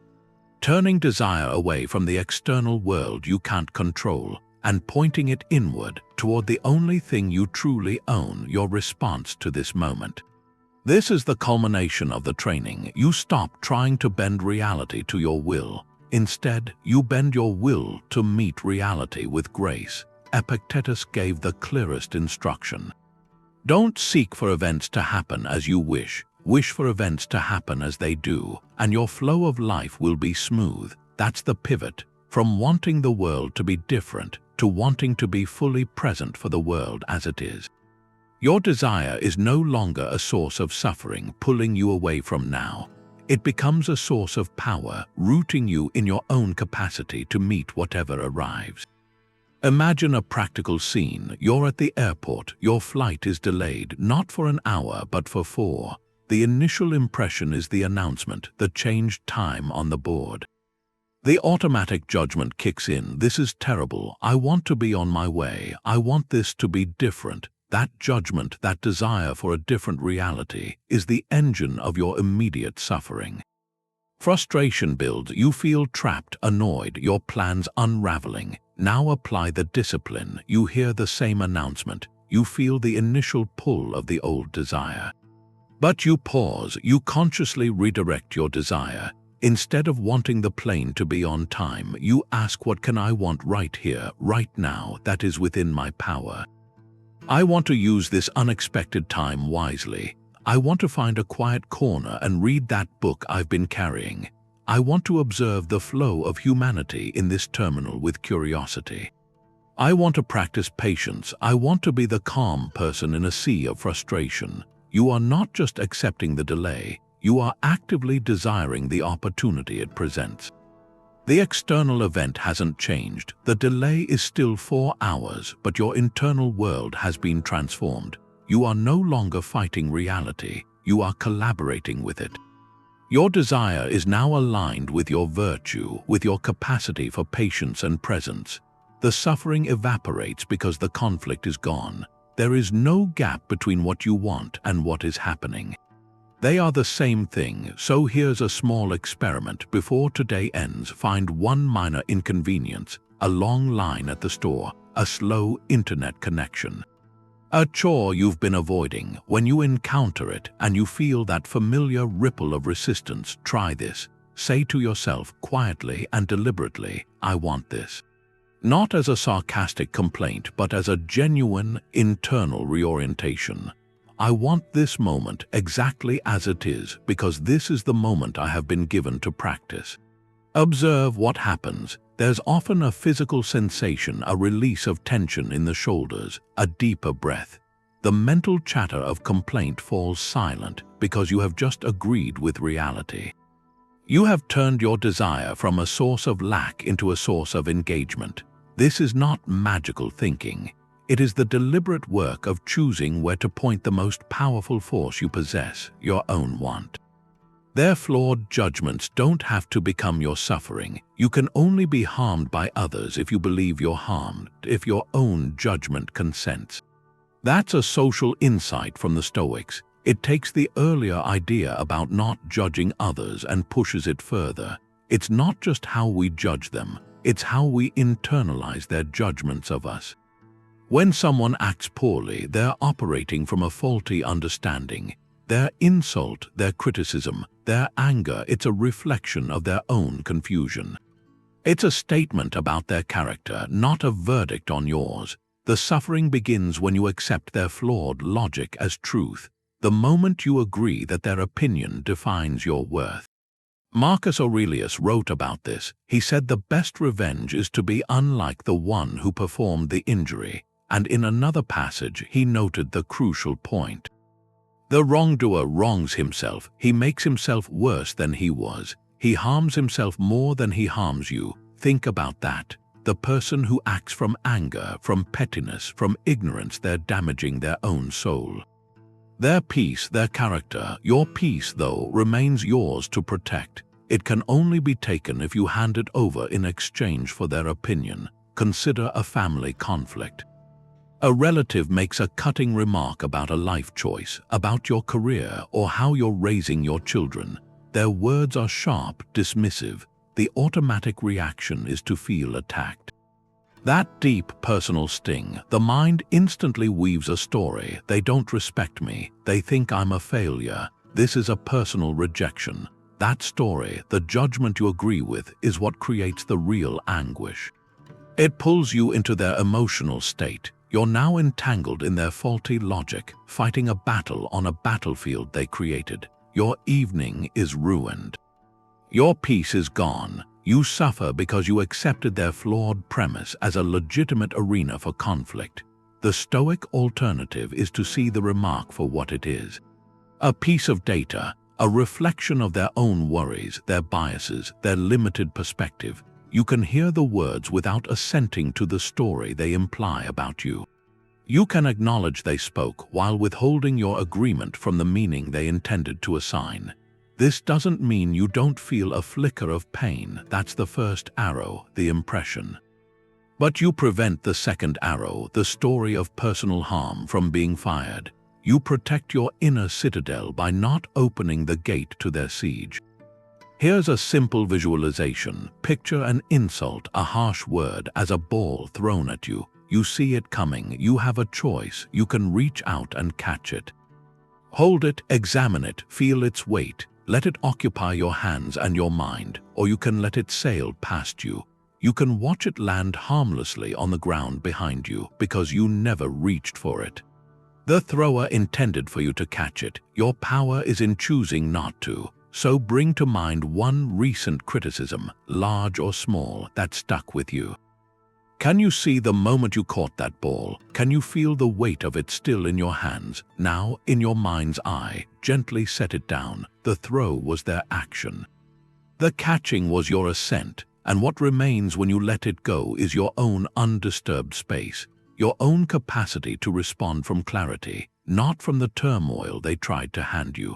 Speaker 1: Turning desire away from the external world you can't control and pointing it inward toward the only thing you truly own, your response to this moment. This is the culmination of the training. You stop trying to bend reality to your will. Instead, you bend your will to meet reality with grace. Epictetus gave the clearest instruction. Don't seek for events to happen as you wish. Wish for events to happen as they do, and your flow of life will be smooth. That's the pivot, from wanting the world to be different to wanting to be fully present for the world as it is. Your desire is no longer a source of suffering pulling you away from now. It becomes a source of power, rooting you in your own capacity to meet whatever arrives. Imagine a practical scene. You're at the airport. Your flight is delayed, not for an hour, but for 4. The initial impression is the announcement, the changed time on the board. The automatic judgment kicks in. This is terrible. I want to be on my way. I want this to be different. That judgment, that desire for a different reality, is the engine of your immediate suffering. Frustration builds. You feel trapped, annoyed, your plans unraveling. Now apply the discipline. You hear the same announcement. You feel the initial pull of the old desire. But you pause. You consciously redirect your desire. Instead of wanting the plane to be on time, you ask, what can I want right here, right now, that is within my power? I want to use this unexpected time wisely. I want to find a quiet corner and read that book I've been carrying. I want to observe the flow of humanity in this terminal with curiosity. I want to practice patience. I want to be the calm person in a sea of frustration. You are not just accepting the delay, you are actively desiring the opportunity it presents. The external event hasn't changed. The delay is still 4 hours, but your internal world has been transformed. You are no longer fighting reality. You are collaborating with it. Your desire is now aligned with your virtue, with your capacity for patience and presence. The suffering evaporates because the conflict is gone. There is no gap between what you want and what is happening. They are the same thing, so here's a small experiment. Before today ends, find one minor inconvenience, a long line at the store, a slow internet connection. A chore you've been avoiding. When you encounter it and you feel that familiar ripple of resistance, try this. Say to yourself quietly and deliberately, I want this. Not as a sarcastic complaint, but as a genuine internal reorientation. I want this moment exactly as it is because this is the moment I have been given to practice. Observe what happens. There's often a physical sensation, a release of tension in the shoulders, a deeper breath. The mental chatter of complaint falls silent because you have just agreed with reality. You have turned your desire from a source of lack into a source of engagement. This is not magical thinking. It is the deliberate work of choosing where to point the most powerful force you possess, your own want. Their flawed judgments don't have to become your suffering. You can only be harmed by others if you believe you're harmed, if your own judgment consents. That's a social insight from the Stoics. It takes the earlier idea about not judging others and pushes it further. It's not just how we judge them, it's how we internalize their judgments of us. When someone acts poorly, they're operating from a faulty understanding. Their insult, their criticism, their anger, it's a reflection of their own confusion. It's a statement about their character, not a verdict on yours. The suffering begins when you accept their flawed logic as truth, the moment you agree that their opinion defines your worth. Marcus Aurelius wrote about this. He said the best revenge is to be unlike the one who performed the injury. And in another passage, he noted the crucial point. The wrongdoer wrongs himself. He makes himself worse than he was. He harms himself more than he harms you. Think about that. the person who acts from anger, from pettiness, from ignorance. They're damaging their own soul. Their peace, their character, your peace, though, remains yours to protect. It can only be taken if you hand it over in exchange for their opinion. Consider a family conflict. A relative makes a cutting remark about a life choice, about your career, or how you're raising your children. Their words are sharp, dismissive. The automatic reaction is to feel attacked. That deep personal sting, the mind instantly weaves a story. They don't respect me. They think I'm a failure. This is a personal rejection. That story, the judgment you agree with, is what creates the real anguish. It pulls you into their emotional state. You're now entangled in their faulty logic, fighting a battle on a battlefield they created. Your evening is ruined. Your peace is gone. You suffer because you accepted their flawed premise as a legitimate arena for conflict. The Stoic alternative is to see the remark for what it is. A piece of data, a reflection of their own worries, their biases, their limited perspective. You can hear the words without assenting to the story they imply about you. You can acknowledge they spoke while withholding your agreement from the meaning they intended to assign. This doesn't mean you don't feel a flicker of pain. That's the first arrow, the impression. But you prevent the second arrow, the story of personal harm, from being fired. You protect your inner citadel by not opening the gate to their siege. Here's a simple visualization. Picture an insult, a harsh word, as a ball thrown at you. You see it coming. You have a choice. You can reach out and catch it. Hold it, examine it, feel its weight. Let it occupy your hands and your mind, or you can let it sail past you. You can watch it land harmlessly on the ground behind you because you never reached for it. The thrower intended for you to catch it. Your power is in choosing not to. So bring to mind one recent criticism, large or small, that stuck with you. Can you see the moment you caught that ball? Can you feel the weight of it still in your hands? Now, in your mind's eye, gently set it down. The throw was their action. The catching was your assent, and what remains when you let it go is your own undisturbed space, your own capacity to respond from clarity, not from the turmoil they tried to hand you.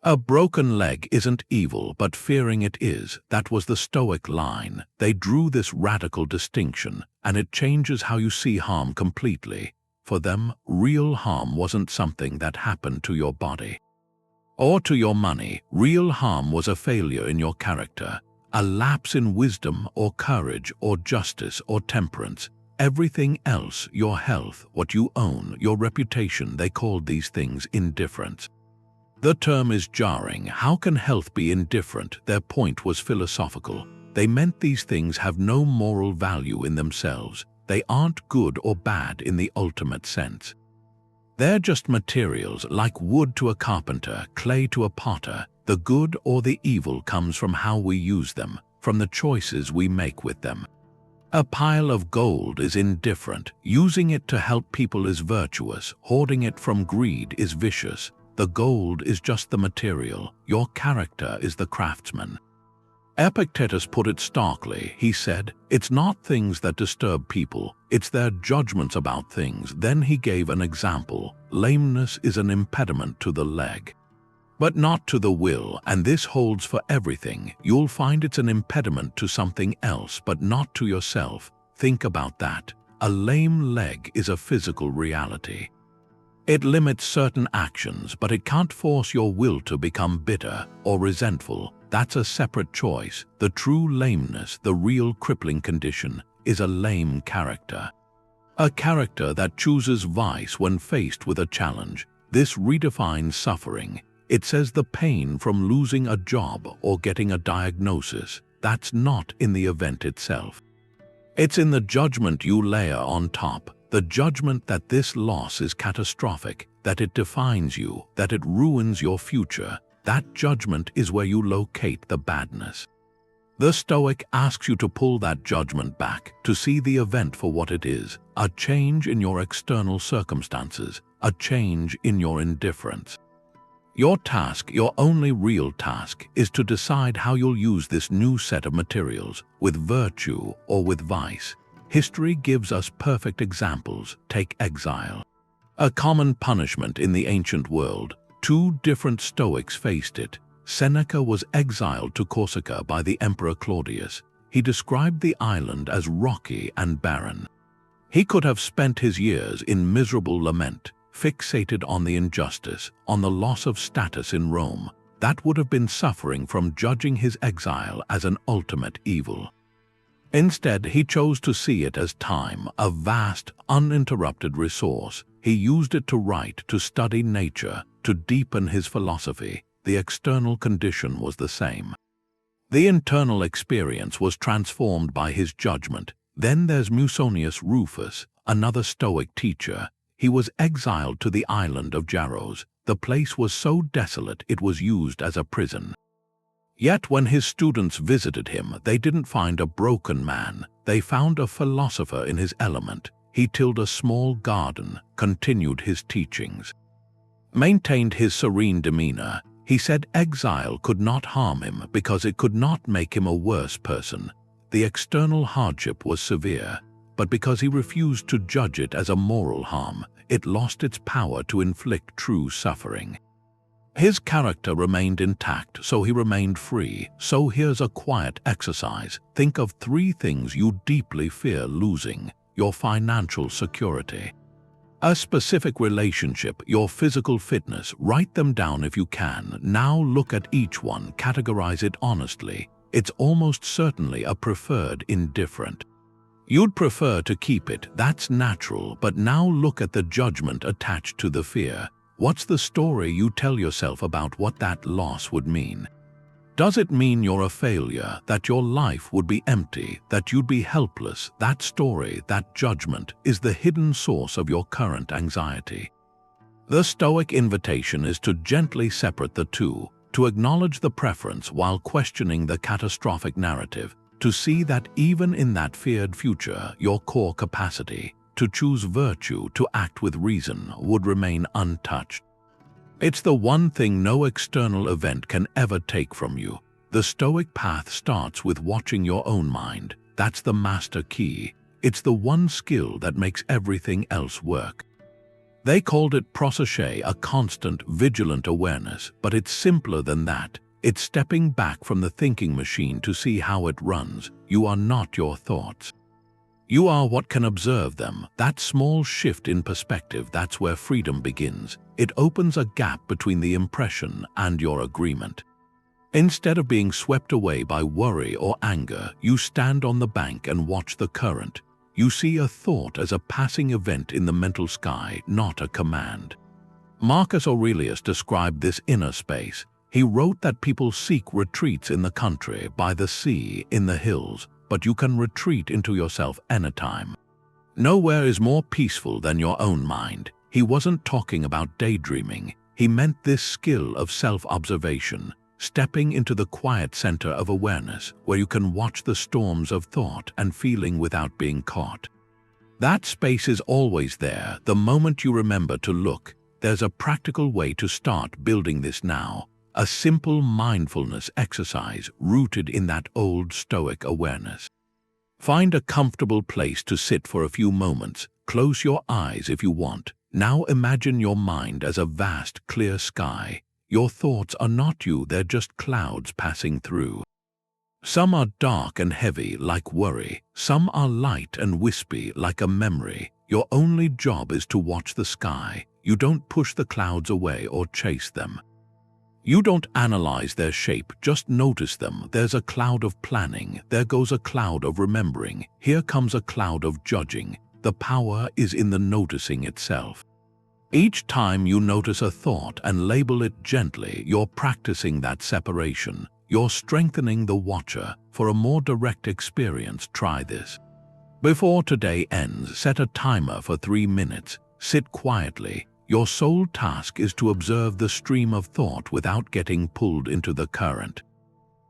Speaker 1: A broken leg isn't evil, but fearing it is. That was the Stoic line. They drew this radical distinction, and it changes how you see harm completely. For them, real harm wasn't something that happened to your body or to your money. Real harm was a failure in your character, a lapse in wisdom or courage or justice or temperance. Everything else, your health, what you own, your reputation, they called these things indifference. The term is jarring. How can health be indifferent? Their point was philosophical. They meant these things have no moral value in themselves. They aren't good or bad in the ultimate sense. They're just materials, like wood to a carpenter, clay to a potter. The good or the evil comes from how we use them, from the choices we make with them. A pile of gold is indifferent. Using it to help people is virtuous. Hoarding it from greed is vicious. The gold is just the material. Your character is the craftsman. Epictetus put it starkly. He said, "It's not things that disturb people, it's their judgments about things." Then he gave an example. Lameness is an impediment to the leg, but not to the will, and this holds for everything. You'll find it's an impediment to something else, but not to yourself. Think about that. A lame leg is a physical reality. It limits certain actions, but it can't force your will to become bitter or resentful. That's a separate choice. The true lameness, the real crippling condition, is a lame character. A character that chooses vice when faced with a challenge. This redefines suffering. It says the pain from losing a job or getting a diagnosis. That's not in the event itself. It's in the judgment you layer on top. The judgment that this loss is catastrophic, that it defines you, that it ruins your future. That judgment is where you locate the badness. The Stoic asks you to pull that judgment back, to see the event for what it is, a change in your external circumstances, a change in your indifference. Your task, your only real task, is to decide how you'll use this new set of materials, with virtue or with vice. History gives us perfect examples. Take exile. A common punishment in the ancient world. Two different Stoics faced it. Seneca was exiled to Corsica by the Emperor Claudius. He described the island as rocky and barren. He could have spent his years in miserable lament, fixated on the injustice, on the loss of status in Rome. That would have been suffering from judging his exile as an ultimate evil. Instead, he chose to see it as time, a vast, uninterrupted resource. He used it to write, to study nature, to deepen his philosophy. The external condition was the same. The internal experience was transformed by his judgment. Then there's Musonius Rufus, another Stoic teacher. He was exiled to the island of Jaros. The place was so desolate it was used as a prison. Yet when his students visited him, they didn't find a broken man. They found a philosopher in his element. He tilled a small garden, continued his teachings, maintained his serene demeanor. He said exile could not harm him because it could not make him a worse person. The external hardship was severe, but because he refused to judge it as a moral harm, it lost its power to inflict true suffering. His character remained intact, so he remained free. So here's a quiet exercise. Think of 3 things you deeply fear losing. Your financial security, a specific relationship, your physical fitness. Write them down if you can. Now look at each one, categorize it honestly. It's almost certainly a preferred indifferent. You'd prefer to keep it, that's natural, but now look at the judgment attached to the fear. What's the story you tell yourself about what that loss would mean? Does it mean you're a failure, that your life would be empty, that you'd be helpless? That story, that judgment, is the hidden source of your current anxiety. The Stoic invitation is to gently separate the two, to acknowledge the preference while questioning the catastrophic narrative, to see that even in that feared future, your core capacity to choose virtue, to act with reason, would remain untouched. It's the one thing no external event can ever take from you. The Stoic path starts with watching your own mind. That's the master key. It's the one skill that makes everything else work. They called it prosauche, a constant, vigilant awareness, but it's simpler than that. It's stepping back from the thinking machine to see how it runs. You are not your thoughts. You are what can observe them. That small shift in perspective, that's where freedom begins. It opens a gap between the impression and your agreement. Instead of being swept away by worry or anger, you stand on the bank and watch the current. You see a thought as a passing event in the mental sky, not a command. Marcus Aurelius described this inner space. He wrote that people seek retreats in the country, by the sea, in the hills, but you can retreat into yourself anytime. Nowhere is more peaceful than your own mind. He wasn't talking about daydreaming. He meant this skill of self-observation, stepping into the quiet center of awareness, where you can watch the storms of thought and feeling without being caught. That space is always there, the moment you remember to look. There's a practical way to start building this now. A simple mindfulness exercise rooted in that old Stoic awareness. Find a comfortable place to sit for a few moments. Close your eyes if you want. Now imagine your mind as a vast, clear sky. Your thoughts are not you, they're just clouds passing through. Some are dark and heavy, like worry. Some are light and wispy, like a memory. Your only job is to watch the sky. You don't push the clouds away or chase them. You don't analyze their shape, just notice them. There's a cloud of planning, there goes a cloud of remembering, here comes a cloud of judging. The power is in the noticing itself. Each time you notice a thought and label it gently, you're practicing that separation. You're strengthening the watcher. For a more direct experience, try this. Before today ends, set a timer for 3 minutes. Sit quietly. Your sole task is to observe the stream of thought without getting pulled into the current.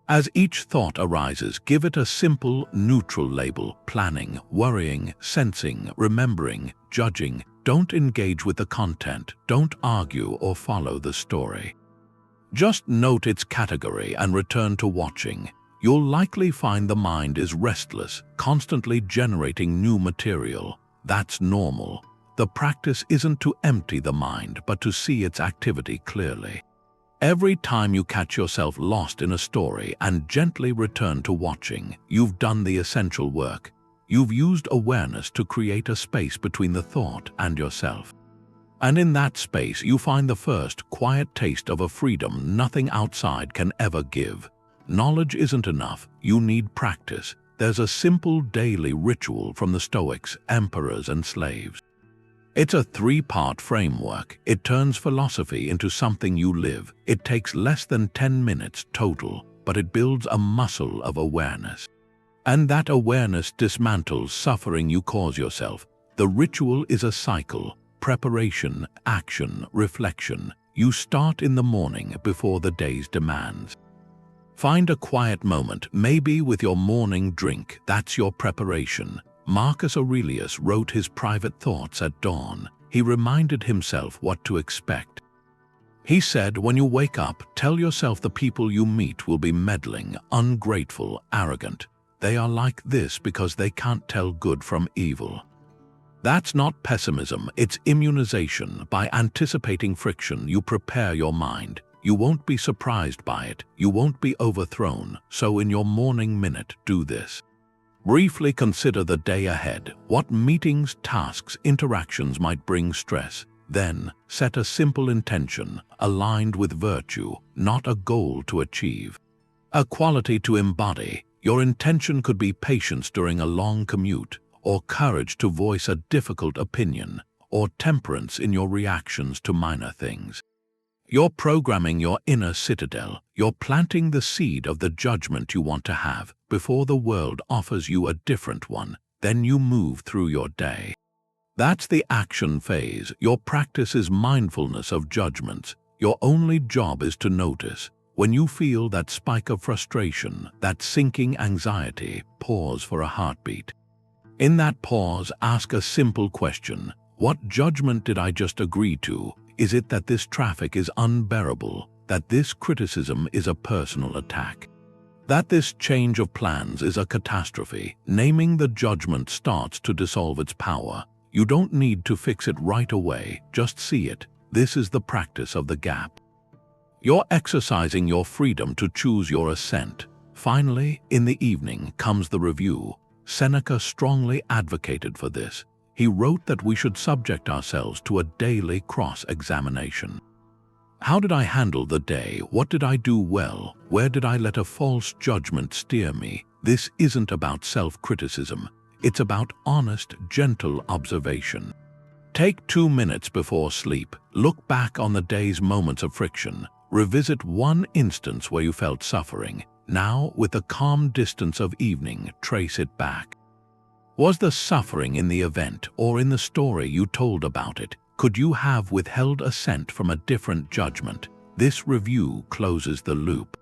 Speaker 1: As each thought arises, give it a simple, neutral label: planning, worrying, sensing, remembering, judging. Don't engage with the content. Don't argue or follow the story. Just note its category and return to watching. You'll likely find the mind is restless, constantly generating new material. That's normal. The practice isn't to empty the mind, but to see its activity clearly. Every time you catch yourself lost in a story and gently return to watching, you've done the essential work. You've used awareness to create a space between the thought and yourself. And in that space, you find the first quiet taste of a freedom nothing outside can ever give. Knowledge isn't enough. You need practice. There's a simple daily ritual from the Stoics, emperors, and slaves. It's a three-part framework. It turns philosophy into something you live. It takes less than 10 minutes total, but it builds a muscle of awareness. And that awareness dismantles suffering you cause yourself. The ritual is a cycle: preparation, action, reflection. You start in the morning before the day's demands. Find a quiet moment, maybe with your morning drink. That's your preparation. Marcus Aurelius wrote his private thoughts at dawn. He reminded himself what to expect. He said, when you wake up, tell yourself the people you meet will be meddling, ungrateful, arrogant. They are like this because they can't tell good from evil. That's not pessimism, it's immunization. By anticipating friction, you prepare your mind. You won't be surprised by it. You won't be overthrown. So in your morning minute, do this. Briefly consider the day ahead. What meetings, tasks, interactions might bring stress. Then, set a simple intention, aligned with virtue, not a goal to achieve. A quality to embody. Your intention could be patience during a long commute, or courage to voice a difficult opinion, or temperance in your reactions to minor things. You're programming your inner citadel. You're planting the seed of the judgment you want to have before the world offers you a different one. Then you move through your day. That's the action phase. Your practice is mindfulness of judgments. Your only job is to notice. When you feel that spike of frustration, that sinking anxiety, pause for a heartbeat. In that pause, ask a simple question. What judgment did I just agree to? Is it that this traffic is unbearable, that this criticism is a personal attack, that this change of plans is a catastrophe? Naming the judgment starts to dissolve its power. You don't need to fix it right away, just see it. This is the practice of the gap. You're exercising your freedom to choose your assent. Finally, in the evening comes the review. Seneca strongly advocated for this. He wrote that we should subject ourselves to a daily cross-examination. How did I handle the day? What did I do well? Where did I let a false judgment steer me? This isn't about self-criticism. It's about honest, gentle observation. Take 2 minutes before sleep. Look back on the day's moments of friction. Revisit one instance where you felt suffering. Now, with the calm distance of evening, trace it back. Was the suffering in the event or in the story you told about it? Could you have withheld assent from a different judgment? This review closes the loop.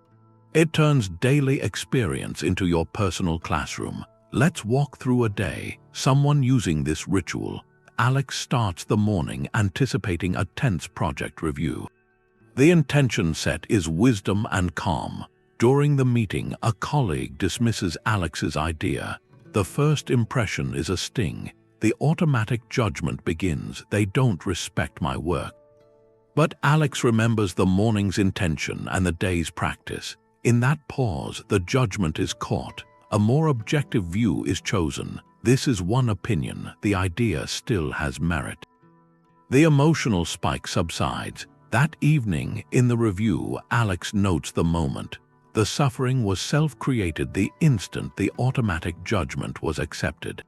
Speaker 1: It turns daily experience into your personal classroom. Let's walk through a day. Someone using this ritual. Alex starts the morning anticipating a tense project review. The intention set is wisdom and calm. During the meeting, a colleague dismisses Alex's idea. The first impression is a sting. The automatic judgment begins. They don't respect my work. But Alex remembers the morning's intention and the day's practice. In that pause, the judgment is caught. A more objective view is chosen. This is one opinion. The idea still has merit. The emotional spike subsides. That evening, in the review, Alex notes the moment. The suffering was self-created the instant the automatic judgment was accepted.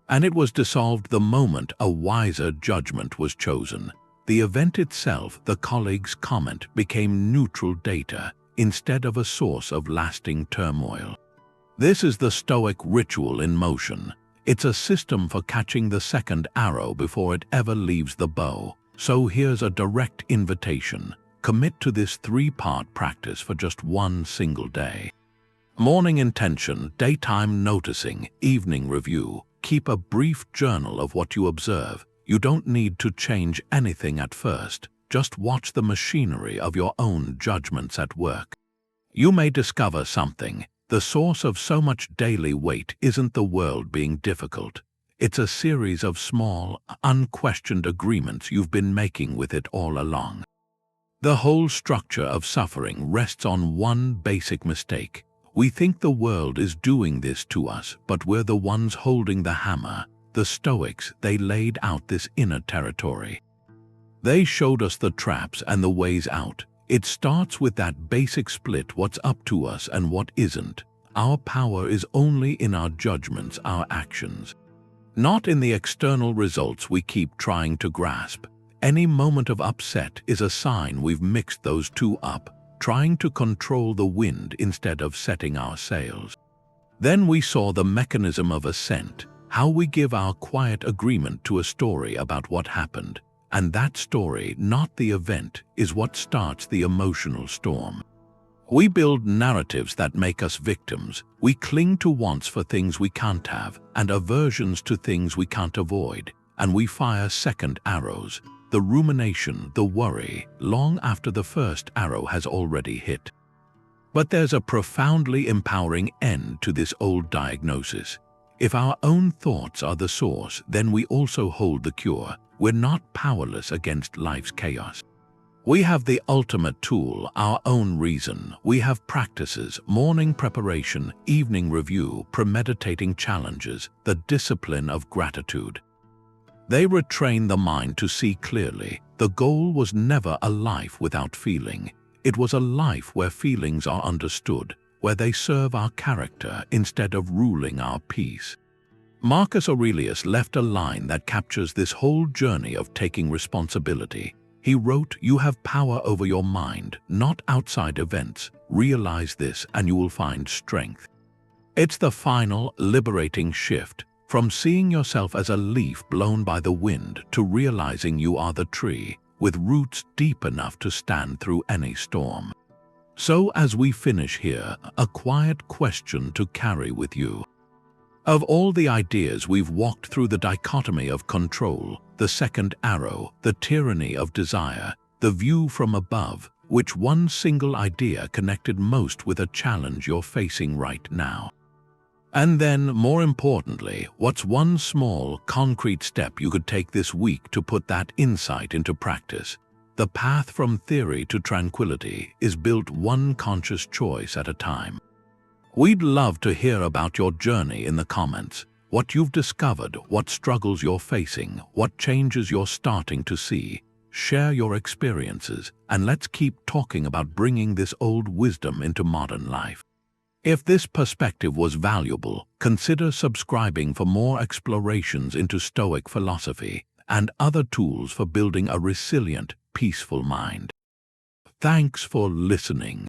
Speaker 1: And it was dissolved the moment a wiser judgment was chosen. The event itself, the colleague's comment, became neutral data instead of a source of lasting turmoil. This is the Stoic ritual in motion. It's a system for catching the second arrow before it ever leaves the bow. So here's a direct invitation. Commit to this 3-part practice for just one single day. Morning intention, daytime noticing, evening review. Keep a brief journal of what you observe. You don't need to change anything at first. just watch the machinery of your own judgments at work. You may discover something. The source of so much daily weight isn't the world being difficult. It's a series of small, unquestioned agreements you've been making with it all along. The whole structure of suffering rests on one basic mistake. We think the world is doing this to us, but we're the ones holding the hammer. The Stoics, they laid out this inner territory. They showed us the traps and the ways out. It starts with that basic split: what's up to us and what isn't. Our power is only in our judgments, our actions, not in the external results we keep trying to grasp. Any moment of upset is a sign we've mixed those two up, trying to control the wind instead of setting our sails. Then we saw the mechanism of assent, how we give our quiet agreement to a story about what happened. And that story, not the event, is what starts the emotional storm. We build narratives that make us victims. We cling to wants for things we can't have and aversions to things we can't avoid. And we fire second arrows, the rumination, the worry, long after the first arrow has already hit. But there's a profoundly empowering end to this old diagnosis. If our own thoughts are the source, then we also hold the cure. We're not powerless against life's chaos. We have the ultimate tool, our own reason. We have practices: morning preparation, evening review, premeditating challenges, the discipline of gratitude. They retrain the mind to see clearly. The goal was never a life without feeling. It was a life where feelings are understood, where they serve our character instead of ruling our peace. Marcus Aurelius left a line that captures this whole journey of taking responsibility. He wrote, "You have power over your mind, not outside events. Realize this and you will find strength." It's the final, liberating shift, from seeing yourself as a leaf blown by the wind to realizing you are the tree, with roots deep enough to stand through any storm. So as we finish here, a quiet question to carry with you. Of all the ideas we've walked through, the dichotomy of control, the second arrow, the tyranny of desire, the view from above, which one single idea connected most with a challenge you're facing right now? And then, more importantly, what's one small, concrete step you could take this week to put that insight into practice? The path from theory to tranquility is built one conscious choice at a time. We'd love to hear about your journey in the comments, what you've discovered, what struggles you're facing, what changes you're starting to see. Share your experiences, and let's keep talking about bringing this old wisdom into modern life. If this perspective was valuable, consider subscribing for more explorations into Stoic philosophy and other tools for building a resilient, peaceful mind. Thanks for listening.